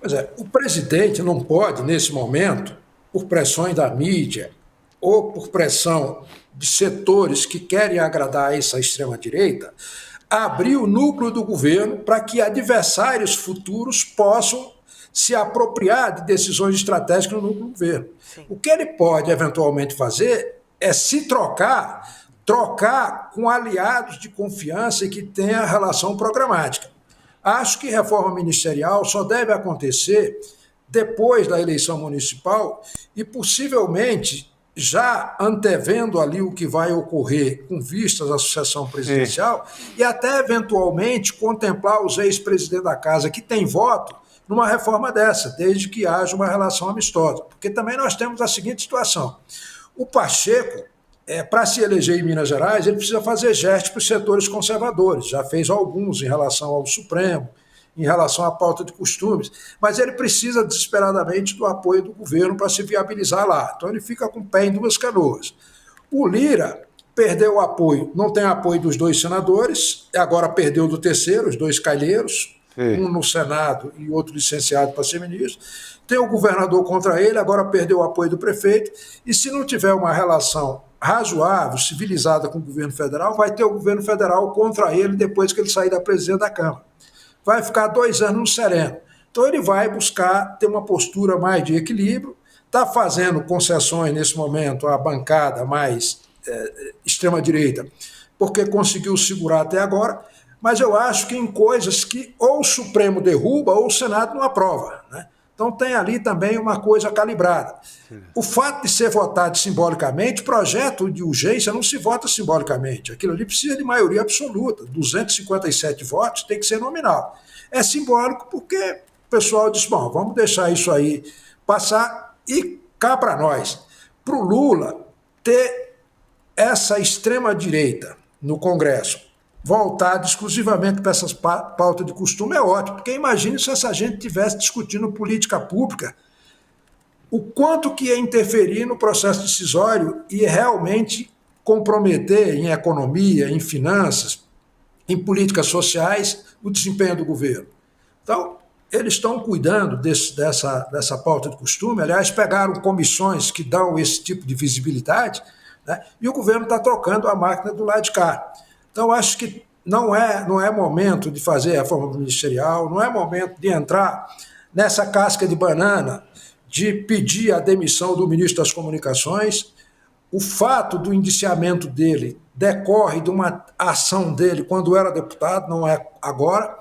Pois é, o presidente não pode, nesse momento, por pressões da mídia ou por pressão de setores que querem agradar essa extrema-direita, abrir o núcleo do governo para que adversários futuros possam se apropriar de decisões estratégicas no núcleo do governo. O que ele pode, eventualmente, fazer é se trocar com aliados de confiança e que tenha relação programática. Acho que reforma ministerial só deve acontecer depois da eleição municipal e possivelmente já antevendo ali o que vai ocorrer com vistas à sucessão presidencial e até eventualmente contemplar os ex-presidentes da casa que têm voto numa reforma dessa, desde que haja uma relação amistosa. Porque também nós temos a seguinte situação. O Pacheco, para se eleger em Minas Gerais, ele precisa fazer gestos para os setores conservadores. Já fez alguns em relação ao Supremo, em relação à pauta de costumes, mas ele precisa desesperadamente do apoio do governo para se viabilizar lá. Então ele fica com o pé em duas canoas. O Lira perdeu o apoio, não tem apoio dos 2 senadores, agora perdeu do terceiro, os 2 calheiros, um no Senado e outro licenciado para ser ministro. Tem o governador contra ele, agora perdeu o apoio do prefeito, e se não tiver uma relação razoável, civilizada com o governo federal, vai ter o governo federal contra ele depois que ele sair da presidência da Câmara. Vai ficar 2 anos no sereno. Então ele vai buscar ter uma postura mais de equilíbrio, está fazendo concessões nesse momento à bancada mais extrema-direita, porque conseguiu segurar até agora, mas eu acho que em coisas que ou o Supremo derruba ou o Senado não aprova, né? Então tem ali também uma coisa calibrada. O fato de ser votado simbolicamente, projeto de urgência não se vota simbolicamente. Aquilo ali precisa de maioria absoluta. 257 votos tem que ser nominal. É simbólico porque o pessoal diz, bom, vamos deixar isso aí passar e cá para nós. Para o Lula ter essa extrema-direita no Congresso voltado exclusivamente para essas pautas de costume é ótimo, porque imagine se essa gente estivesse discutindo política pública, o quanto que ia interferir no processo decisório e realmente comprometer em economia, em finanças, em políticas sociais, o desempenho do governo. Então, eles estão cuidando dessa pauta de costume, aliás, pegaram comissões que dão esse tipo de visibilidade, né? E o governo está trocando a máquina do lado de cá. Então, acho que não é momento de fazer a reforma ministerial, não é momento de entrar nessa casca de banana, de pedir a demissão do ministro das Comunicações. O fato do indiciamento dele decorre de uma ação dele quando era deputado, não é agora.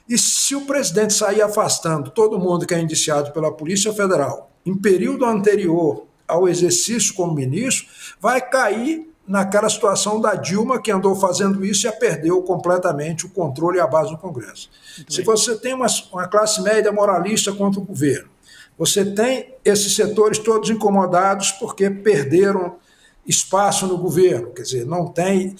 E se o presidente sair afastando todo mundo que é indiciado pela Polícia Federal em período anterior ao exercício como ministro, vai cair naquela situação da Dilma, que andou fazendo isso e perdeu completamente o controle e a base do Congresso. Se você tem uma classe média moralista contra o governo, você tem esses setores todos incomodados porque perderam espaço no governo, quer dizer, não tem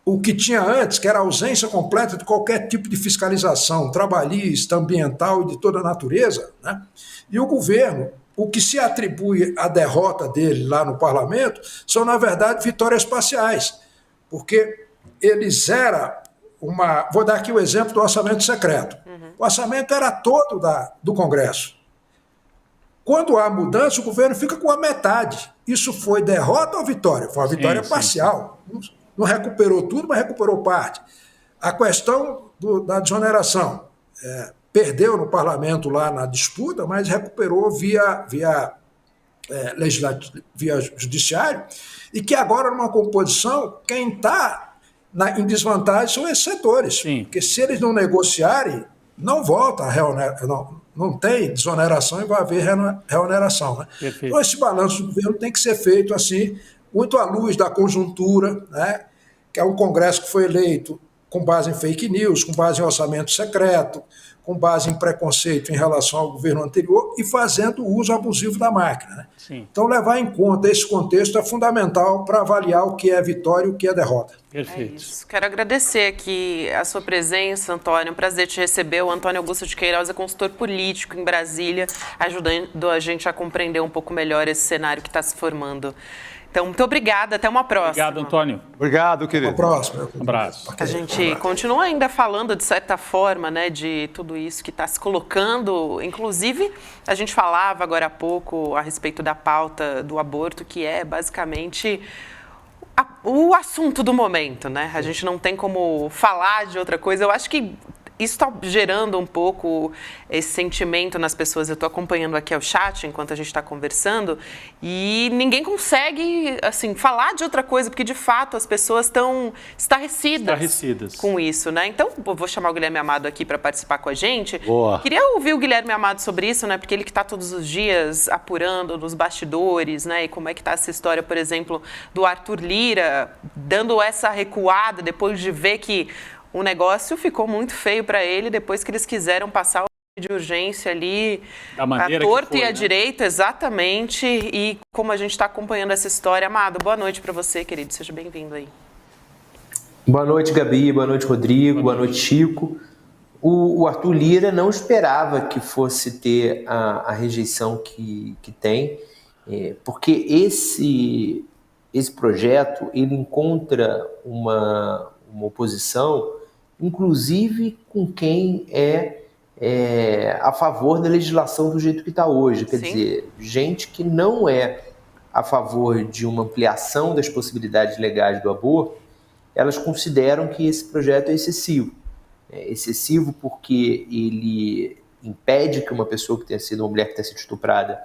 o que tinha antes, que era a ausência completa de qualquer tipo de fiscalização trabalhista, ambiental e de toda a natureza, né? E o governo, o que se atribui à derrota dele lá no parlamento são, na verdade, vitórias parciais, porque ele zera uma... Vou dar aqui o exemplo do orçamento secreto. O orçamento era todo do Congresso. Quando há mudança, o governo fica com a metade. Isso foi derrota ou vitória? Foi uma vitória parcial. Não recuperou tudo, mas recuperou parte. A questão da desoneração. Perdeu no parlamento lá na disputa, mas recuperou via judiciário, e que agora, numa composição, quem está em desvantagem são esses setores. Sim. Porque se eles não negociarem, não volta não tem desoneração e vai haver reoneração. Né? Então, esse balanço do governo tem que ser feito assim, muito à luz da conjuntura, né? Que é um Congresso que foi eleito com base em fake news, com base em orçamento secreto, com base em preconceito em relação ao governo anterior e fazendo uso abusivo da máquina. Né? Sim. Então, levar em conta esse contexto é fundamental para avaliar o que é vitória e o que é derrota. Perfeito. É isso. Quero agradecer aqui a sua presença, Antônio. É um prazer te receber. O Antônio Augusto de Queiroz é consultor político em Brasília, ajudando a gente a compreender um pouco melhor esse cenário que está se formando. Então, muito obrigada. Até uma próxima. Obrigado, Antônio. Obrigado, querido. Até uma próxima. Um abraço. A gente continua ainda falando, de certa forma, né, de tudo isso que está se colocando. Inclusive, a gente falava agora há pouco a respeito da pauta do aborto, que é basicamente o assunto do momento, né? A gente não tem como falar de outra coisa. Eu acho que isso está gerando um pouco esse sentimento nas pessoas. Eu estou acompanhando aqui o chat enquanto a gente está conversando e ninguém consegue, assim, falar de outra coisa, porque, de fato, as pessoas estão estarrecidas com isso, né? Então, eu vou chamar o Guilherme Amado aqui para participar com a gente. Boa. Queria ouvir o Guilherme Amado sobre isso, né? Porque ele que está todos os dias apurando nos bastidores, né? E como é que está essa história, por exemplo, do Arthur Lira, dando essa recuada depois de ver que o negócio ficou muito feio para ele depois que eles quiseram passar de urgência ali, Da a maneira que torta foi, e a né? direita, exatamente, e como a gente está acompanhando essa história. Amado, boa noite para você, querido, seja bem-vindo aí. Boa noite, Gabi, boa noite, Rodrigo, boa noite, Chico. O Arthur Lira não esperava que fosse ter a rejeição que tem, porque esse projeto ele encontra uma oposição, inclusive com quem é a favor da legislação do jeito que está hoje. Quer dizer, gente que não é a favor de uma ampliação das possibilidades legais do aborto, elas consideram que esse projeto é excessivo. É excessivo porque ele impede que uma pessoa que tenha sido uma mulher que tenha sido estuprada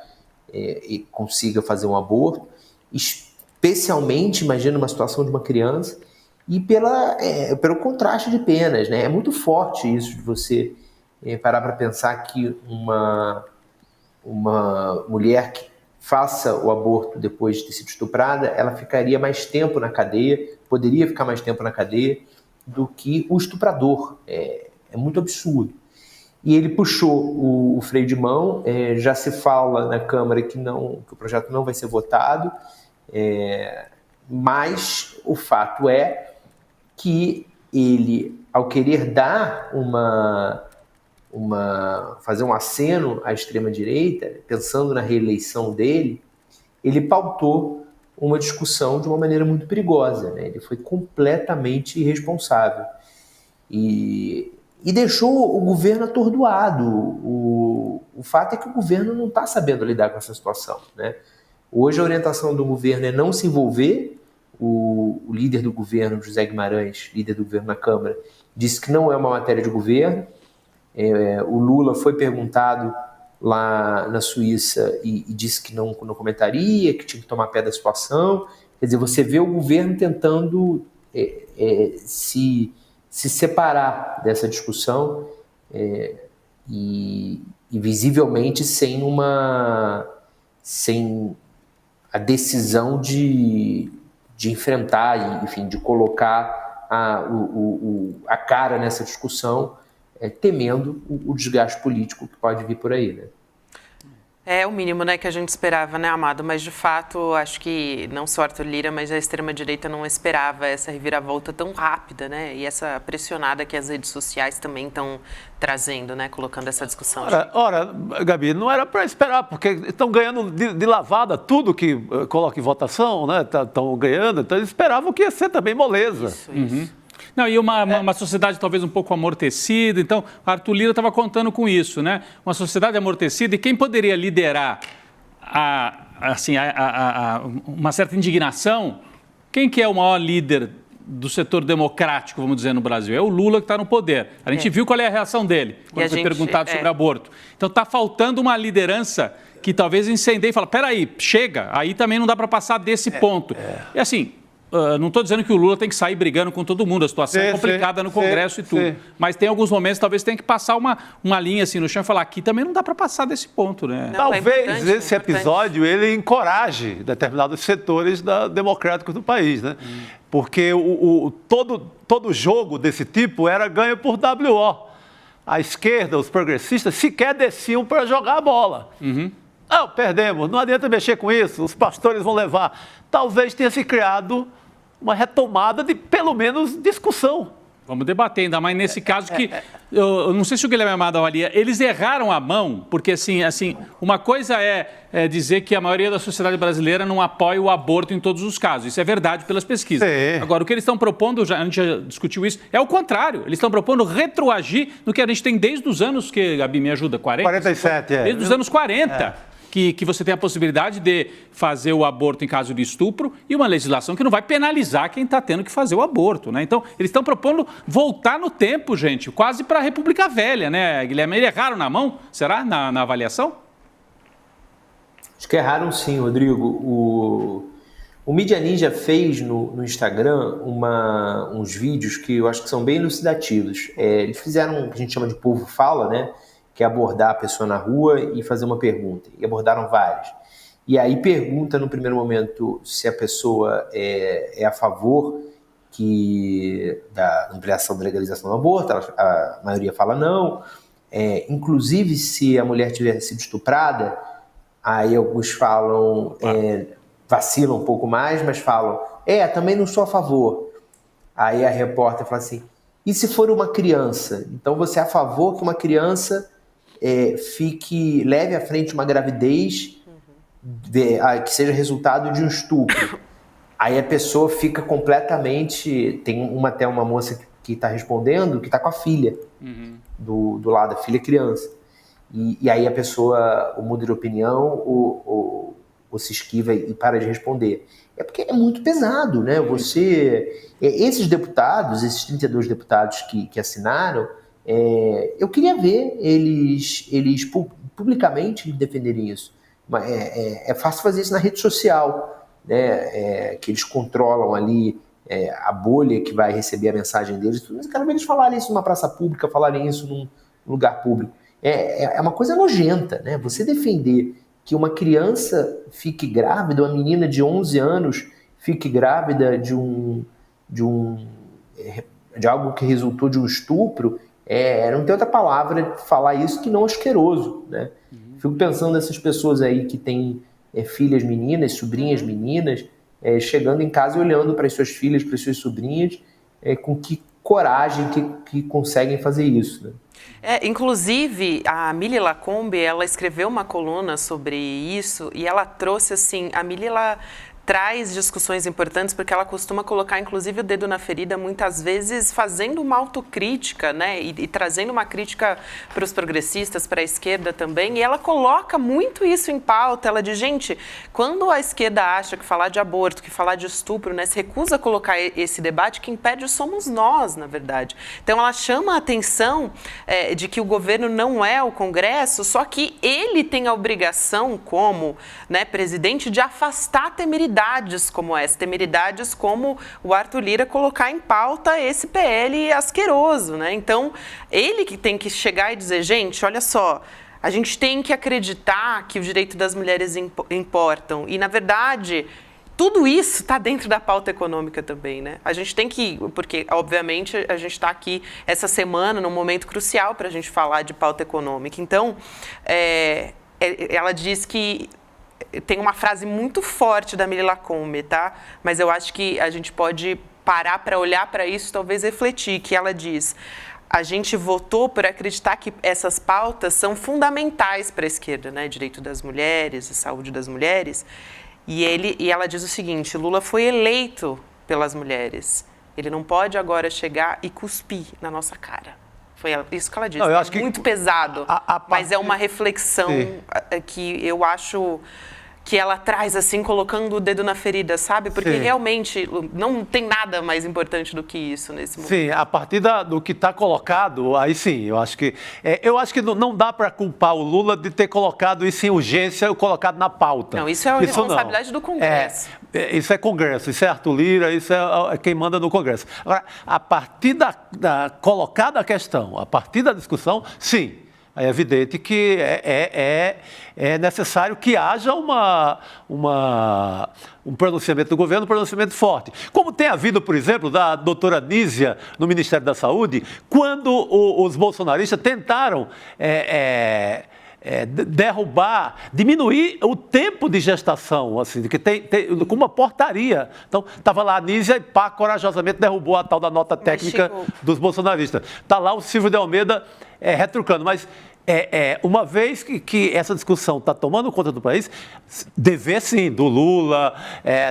consiga fazer um aborto, especialmente, imagina, uma situação de uma criança, e pelo contraste de penas, né? É muito forte isso de você parar para pensar que uma mulher que faça o aborto depois de ter sido estuprada, ela ficaria mais tempo na cadeia, poderia ficar mais tempo na cadeia do que o estuprador. É muito absurdo. E ele puxou o freio de mão, já se fala na Câmara que o projeto não vai ser votado, mas o fato é que ele, ao querer dar fazer um aceno à extrema-direita, pensando na reeleição dele, ele pautou uma discussão de uma maneira muito perigosa, né? Ele foi completamente irresponsável e deixou o governo atordoado. O fato é que o governo não está sabendo lidar com essa situação, né? Hoje a orientação do governo é não se envolver. O líder do governo, José Guimarães, líder do governo na Câmara, disse que não é uma matéria de governo. O Lula foi perguntado lá na Suíça e disse que não comentaria, que tinha que tomar pé da situação. Quer dizer, você vê o governo tentando se separar dessa discussão e visivelmente sem a decisão de enfrentar, enfim, de colocar a cara nessa discussão, temendo o desgaste político que pode vir por aí, né? É o mínimo, né, que a gente esperava, né, Amado? Mas, de fato, acho que não só Arthur Lira, mas a extrema-direita não esperava essa reviravolta tão rápida, né? E essa pressionada que as redes sociais também estão trazendo, né? Colocando essa discussão. Ora, Gabi, não era para esperar, porque estão ganhando de lavada tudo que coloca em votação, né? Estão ganhando, então eles esperavam que ia ser também moleza. Isso. Não, e uma sociedade talvez um pouco amortecida. Então, Arthur Lira estava contando com isso, né? Uma sociedade amortecida, e quem poderia liderar uma certa indignação? Quem que é o maior líder do setor democrático, vamos dizer, no Brasil? É o Lula, que está no poder. A gente viu qual é a reação dele quando foi perguntado sobre aborto. Então, está faltando uma liderança que talvez incendeie e fala, peraí, chega, aí também não dá para passar desse ponto. E assim... não estou dizendo que o Lula tem que sair brigando com todo mundo, a situação é complicada no Congresso e tudo. Mas tem alguns momentos, talvez tenha que passar uma linha assim no chão e falar, aqui também não dá para passar desse ponto, né? Não, talvez esse episódio ele encoraje determinados setores democráticos do país, né? Porque todo jogo desse tipo era ganho por WO. A esquerda, os progressistas, sequer desciam para jogar a bola. Não, perdemos, não adianta mexer com isso, os pastores vão levar. Talvez tenha se criado uma retomada de, pelo menos, discussão. Vamos debater, ainda mais nesse caso que, eu não sei se o Guilherme Amado avalia, eles erraram a mão, porque assim uma coisa é dizer que a maioria da sociedade brasileira não apoia o aborto em todos os casos, isso é verdade pelas pesquisas. Agora, o que eles estão propondo, a gente já discutiu isso, é o contrário, eles estão propondo retroagir no que a gente tem desde os anos, que, Gabi, me ajuda, 47, desde os anos 40. Que você tem a possibilidade de fazer o aborto em caso de estupro e uma legislação que não vai penalizar quem está tendo que fazer o aborto, né? Então, eles estão propondo voltar no tempo, gente, quase para a República Velha, né, Guilherme? Eles erraram na mão, será, na avaliação? Acho que erraram sim, Rodrigo. O Mídia Ninja fez no Instagram uns vídeos que eu acho que são bem elucidativos. Eles fizeram o que a gente chama de povo fala, né? Que é abordar a pessoa na rua e fazer uma pergunta. E abordaram várias. E aí pergunta no primeiro momento se a pessoa é a favor da ampliação da legalização do aborto, a maioria fala não. inclusive se a mulher tiver sido estuprada, aí alguns falam, vacilam um pouco mais, mas falam, também não sou a favor. Aí a repórter fala assim, e se for uma criança? Então você é a favor que uma criança leve à frente uma gravidez que seja resultado de um estupro? Aí a pessoa fica completamente... Tem até uma moça que está respondendo, que está com a filha, do lado, a filha criança. E aí a pessoa muda de opinião ou se esquiva e para de responder. É porque é muito pesado, né? Esses deputados, esses 32 deputados que assinaram, eu queria ver eles publicamente defenderem isso. Mas é fácil fazer isso na rede social, né? Que eles controlam ali a bolha que vai receber a mensagem deles. Mas eu quero ver eles falarem isso numa praça pública, falarem isso num lugar público. É uma coisa nojenta, né? Você defender que uma criança fique grávida, uma menina de 11 anos fique grávida de algo que resultou de um estupro, não tem outra palavra de falar isso que não asqueroso, né? Fico pensando nessas pessoas aí que têm filhas meninas, sobrinhas meninas, chegando em casa e olhando para as suas filhas, para as suas sobrinhas, com que coragem que conseguem fazer isso, né? Inclusive, a Mili Lacombe, ela escreveu uma coluna sobre isso e ela trouxe, assim, a Mili, ela traz discussões importantes porque ela costuma colocar, inclusive, o dedo na ferida, muitas vezes fazendo uma autocrítica, né, e trazendo uma crítica para os progressistas, para a esquerda também, e ela coloca muito isso em pauta. Ela diz, gente, quando a esquerda acha que falar de aborto, que falar de estupro, né, se recusa a colocar esse debate, quem perde somos nós, na verdade. Então, ela chama a atenção de que o governo não é o Congresso, só que ele tem a obrigação, como, né, presidente, de afastar temeridades como essa, temeridades como o Arthur Lira colocar em pauta esse PL asqueroso, né? Então, ele que tem que chegar e dizer, gente, olha só, a gente tem que acreditar que o direito das mulheres importam. E, na verdade, tudo isso está dentro da pauta econômica também, né? A gente tem que, porque, obviamente, a gente está aqui essa semana num momento crucial para a gente falar de pauta econômica. Então, ela diz que tem uma frase muito forte da Mili Lacombe, tá? Mas eu acho que a gente pode parar para olhar para isso, talvez refletir, que ela diz, a gente votou por acreditar que essas pautas são fundamentais para a esquerda, né? Direito das mulheres, a saúde das mulheres. E ela diz o seguinte, Lula foi eleito pelas mulheres. Ele não pode agora chegar e cuspir na nossa cara. Foi isso que ela disse. Não, eu acho muito pesado, mas é uma reflexão que eu acho que ela traz, assim, colocando o dedo na ferida, sabe? Porque realmente não tem nada mais importante do que isso nesse momento. Sim, a partir do que está colocado, aí sim, eu acho que não dá para culpar o Lula de ter colocado isso em urgência ou colocado na pauta. Não, isso é a responsabilidade do Congresso. Isso é Congresso, isso é Arthur Lira, isso é quem manda no Congresso. Agora, a partir da colocada a questão, a partir da discussão, sim, é evidente que é necessário que haja um pronunciamento do governo, um pronunciamento forte. Como tem havido, por exemplo, da doutora Nízia no Ministério da Saúde, quando os bolsonaristas tentaram diminuir o tempo de gestação, assim, que tem com uma portaria. Então, estava lá a Nízia e corajosamente derrubou a tal da nota técnica dos bolsonaristas. Está lá o Silvio de Almeida retrucando, mas uma vez que essa discussão está tomando conta do país, dever sim do Lula,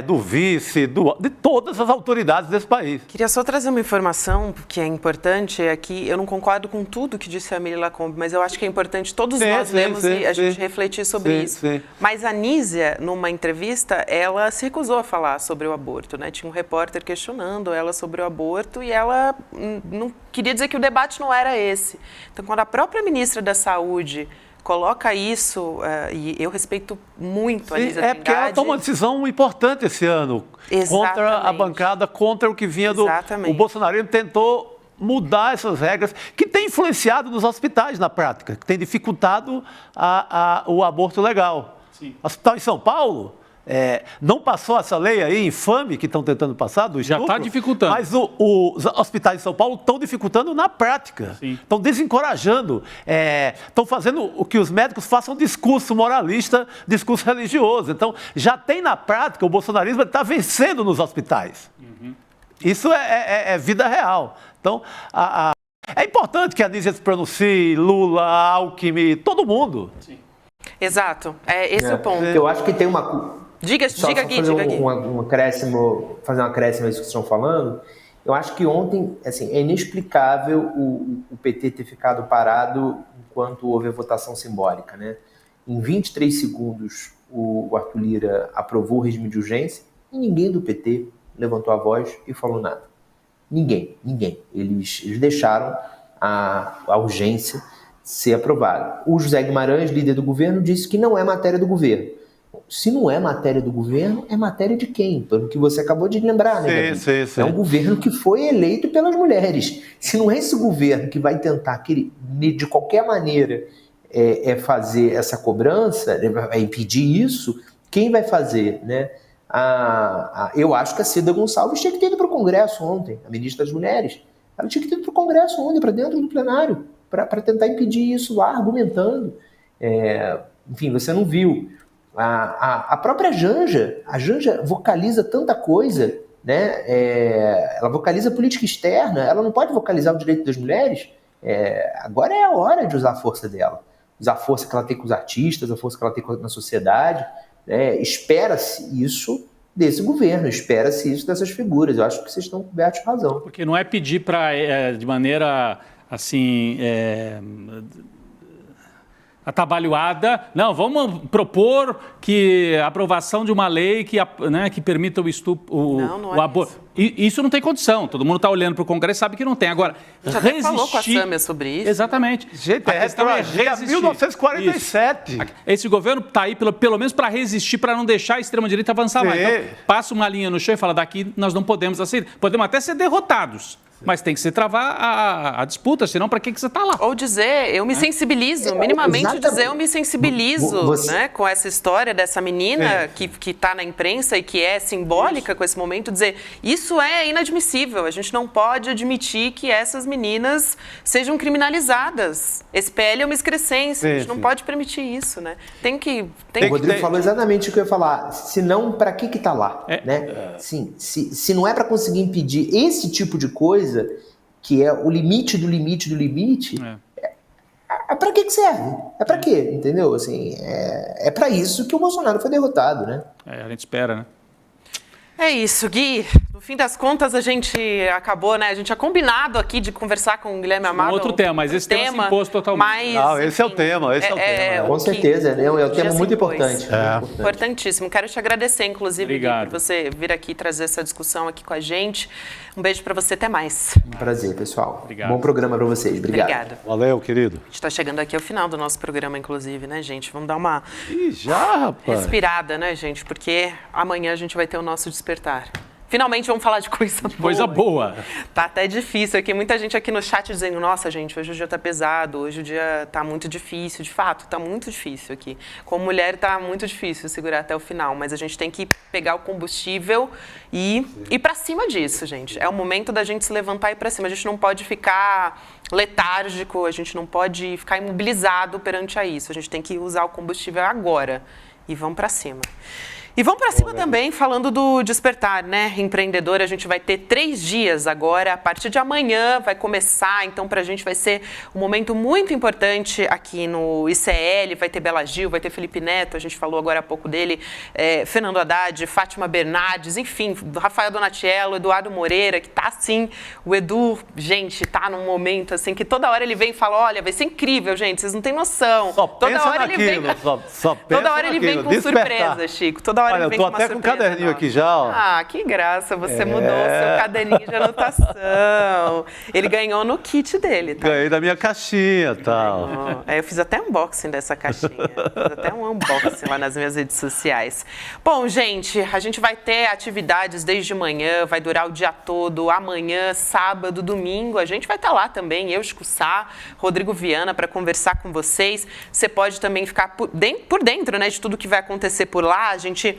do vice, de todas as autoridades desse país. Queria só trazer uma informação que é importante, que eu não concordo com tudo que disse a Mili Lacombe, mas eu acho que é importante todos nós lermos e a gente refletir sobre isso. Mas a Nízia, numa entrevista, ela se recusou a falar sobre o aborto, né? Tinha um repórter questionando ela sobre o aborto e ela não queria dizer que o debate não era esse. Então, quando a própria ministra da Saúde coloca isso, e eu respeito muito a Nízia Trindade. Porque ela tomou uma decisão importante esse ano. Contra a bancada, contra o que vinha do... O bolsonarismo tentou mudar essas regras, que tem influenciado nos hospitais na prática, que tem dificultado o aborto legal. Sim. O hospital em São Paulo Não passou essa lei aí, infame, que estão tentando passar, do estupro. Já está dificultando. Mas os hospitais de São Paulo estão dificultando na prática. Estão desencorajando. Estão fazendo o que os médicos façam discurso moralista, discurso religioso. Então, já tem na prática, o bolsonarismo está vencendo nos hospitais. Isso é vida real. Então, é importante que a Anísia se pronuncie, Lula, Alckmin, todo mundo. Sim. Exato. Esse é o ponto. Eu acho que tem uma... Diga, Gui, diga aqui. Fazer um acréscimo a isso que vocês estão falando. Eu acho que ontem, assim, é inexplicável o PT ter ficado parado enquanto houve a votação simbólica, né? Em 23 segundos, o Arthur Lira aprovou o regime de urgência e ninguém do PT levantou a voz e falou nada. Ninguém. Eles deixaram a urgência ser aprovada. O José Guimarães, líder do governo, disse que não é matéria do governo. Se não é matéria do governo, é matéria de quem? Pelo que você acabou de lembrar, né? Sim. É um governo que foi eleito pelas mulheres. Se não é esse governo que vai tentar, de qualquer maneira, fazer essa cobrança, vai impedir isso, quem vai fazer, né? Eu acho que a Cida Gonçalves tinha que ter ido para o Congresso ontem, a ministra das Mulheres. Ela tinha que ter ido para o Congresso ontem, para dentro do plenário, para tentar impedir isso lá, argumentando. Enfim, você não viu. A própria Janja, vocaliza tanta coisa, né? Ela vocaliza política externa, ela não pode vocalizar o direito das mulheres. Agora é a hora de usar a força dela. Usar a força que ela tem com os artistas, a força que ela tem na sociedade. Espera-se isso desse governo, espera-se isso dessas figuras. Eu acho que vocês estão cobertos de razão. Porque não é pedir para, de maneira assim, atabalhoada, não, vamos propor que a aprovação de uma lei que permita o estupro, o aborto. Isso não tem condição, todo mundo está olhando para o Congresso e sabe que não tem. Agora, já até falou com a Sâmia sobre isso. Exatamente. A questão é resistir. 1947. Isso. Esse governo está aí pelo menos para resistir, para não deixar a extrema-direita avançar mais. Então, passa uma linha no chão e fala, daqui nós não podemos aceitar. Podemos até ser derrotados. Mas tem que se travar a disputa, senão para que você está lá? Ou dizer, eu me sensibilizo, minimamente dizer, eu me sensibilizo, né, com essa história dessa menina que está na imprensa e que é simbólica com esse momento, dizer, isso é inadmissível, a gente não pode admitir que essas meninas sejam criminalizadas. Esse PL é uma excrescência, a gente não pode permitir isso, né? O Rodrigo falou exatamente o que eu ia falar, senão para que está lá, né? Sim, se não é para conseguir impedir esse tipo de coisa, que é o limite do limite do limite, para que serve? É para quê? Entendeu? Assim, é para isso que o Bolsonaro foi derrotado, né? A gente espera, né? É isso, Gui. No fim das contas, a gente acabou, né? A gente tinha combinado aqui de conversar com o Guilherme Amado. Outro tema, mas esse tema se impôs totalmente. Mas, não, esse é o tema, Com certeza, é um tema muito importante. Importantíssimo. Quero te agradecer, inclusive, Gui, por você vir aqui trazer essa discussão aqui com a gente. Um beijo para você, até mais. Um prazer, pessoal. Obrigado. Bom programa para vocês. Obrigado. Valeu, querido. A gente está chegando aqui ao final do nosso programa, inclusive, né, gente? Vamos dar uma respirada, né, gente? Porque amanhã a gente vai ter o nosso despertar. Finalmente vamos falar de coisa boa. Coisa boa. Tá até difícil aqui. Muita gente aqui no chat dizendo, nossa, gente, hoje o dia tá pesado, hoje o dia tá muito difícil. De fato, tá muito difícil aqui. Como mulher, tá muito difícil segurar até o final. Mas a gente tem que pegar o combustível e ir pra cima disso, gente. É o momento da gente se levantar e ir pra cima. A gente não pode ficar letárgico, a gente não pode ficar imobilizado perante a isso. A gente tem que usar o combustível agora. E vamos pra cima. E vamos para cima também, falando do despertar, né? Empreendedor, a gente vai ter 3 dias agora, a partir de amanhã vai começar, então para a gente vai ser um momento muito importante aqui no ICL, vai ter Bela Gil, vai ter Felipe Neto, a gente falou agora há pouco dele, Fernando Haddad, Fátima Bernardes, enfim, Rafael Donatiello, Eduardo Moreira, que tá assim, o Edu, gente, tá num momento assim, que toda hora ele vem e fala, olha, vai ser incrível, gente, vocês não têm noção. Toda hora ele vem com surpresa, Chico, Olha, eu tô até com um caderninho aqui já, ó. Ah, que graça, você mudou o seu caderninho de anotação. Ele ganhou no kit dele, tá? Ganhei da minha caixinha e tal. Eu fiz até unboxing dessa caixinha. Fiz até um unboxing lá nas minhas redes sociais. Bom, gente, a gente vai ter atividades desde manhã, vai durar o dia todo, amanhã, sábado, domingo. A gente vai estar lá também, eu, Chico Sá, Rodrigo Viana, para conversar com vocês. Você pode também ficar por dentro, né, de tudo que vai acontecer por lá. A gente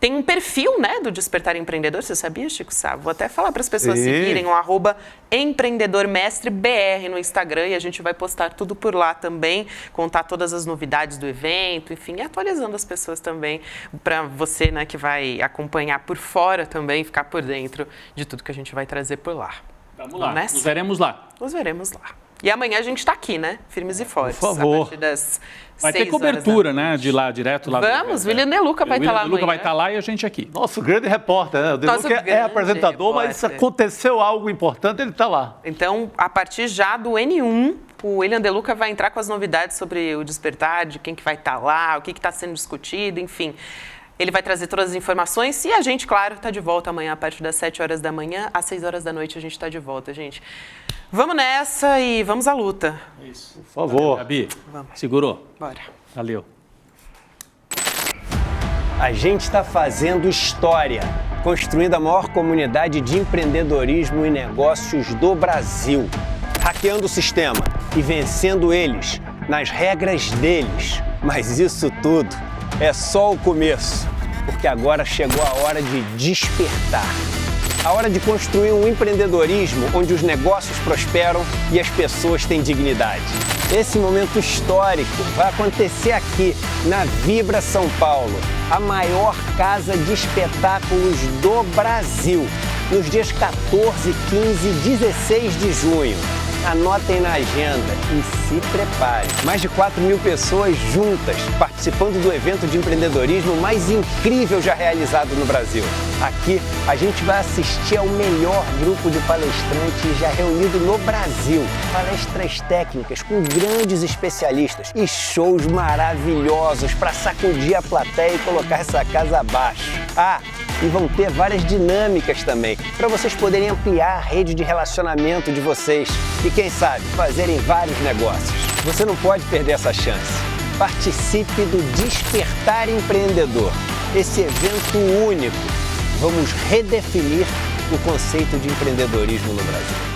Tem um perfil, né, do Despertar Empreendedor, você sabia, Chico Sá? Vou até falar para as pessoas seguirem o @empreendedormestrebr no Instagram e a gente vai postar tudo por lá também, contar todas as novidades do evento, enfim, e atualizando as pessoas também, para você, né, que vai acompanhar por fora também, ficar por dentro de tudo que a gente vai trazer por lá. Vamos lá, nos veremos lá. Nos veremos lá. E amanhã a gente está aqui, né? Firmes e fortes. Por favor. A partir das vai ter cobertura, né? De lá, direto lá. Vamos, o William De Luca vai estar lá amanhã. O William De Luca vai estar lá e a gente aqui. Nosso grande repórter, né? O De Luca é apresentador, mas se aconteceu algo importante, ele está lá. Então, a partir já do N1, o William De Luca vai entrar com as novidades sobre o Despertar, de quem que vai estar lá, o que está sendo discutido, enfim. Ele vai trazer todas as informações e a gente, claro, está de volta amanhã a partir das 7 horas da manhã. Às 6 horas da noite a gente está de volta, gente. Vamos nessa e vamos à luta. Isso. Por favor. Gabi, vamos. Segurou? Bora. Valeu. A gente está fazendo história, construindo a maior comunidade de empreendedorismo e negócios do Brasil. Hackeando o sistema e vencendo eles, nas regras deles. Mas isso tudo é só o começo, porque agora chegou a hora de despertar. A hora de construir um empreendedorismo onde os negócios prosperam e as pessoas têm dignidade. Esse momento histórico vai acontecer aqui, na Vibra São Paulo, a maior casa de espetáculos do Brasil, nos dias 14, 15 e 16 de junho. Anotem na agenda e se preparem. Mais de 4.000 pessoas juntas, participando do evento de empreendedorismo mais incrível já realizado no Brasil. Aqui, a gente vai assistir ao melhor grupo de palestrantes já reunido no Brasil. Palestras técnicas com grandes especialistas e shows maravilhosos para sacudir a plateia e colocar essa casa abaixo. E vão ter várias dinâmicas também, para vocês poderem ampliar a rede de relacionamento de vocês e, quem sabe, fazerem vários negócios. Você não pode perder essa chance. Participe do Despertar Empreendedor, esse evento único. Vamos redefinir o conceito de empreendedorismo no Brasil.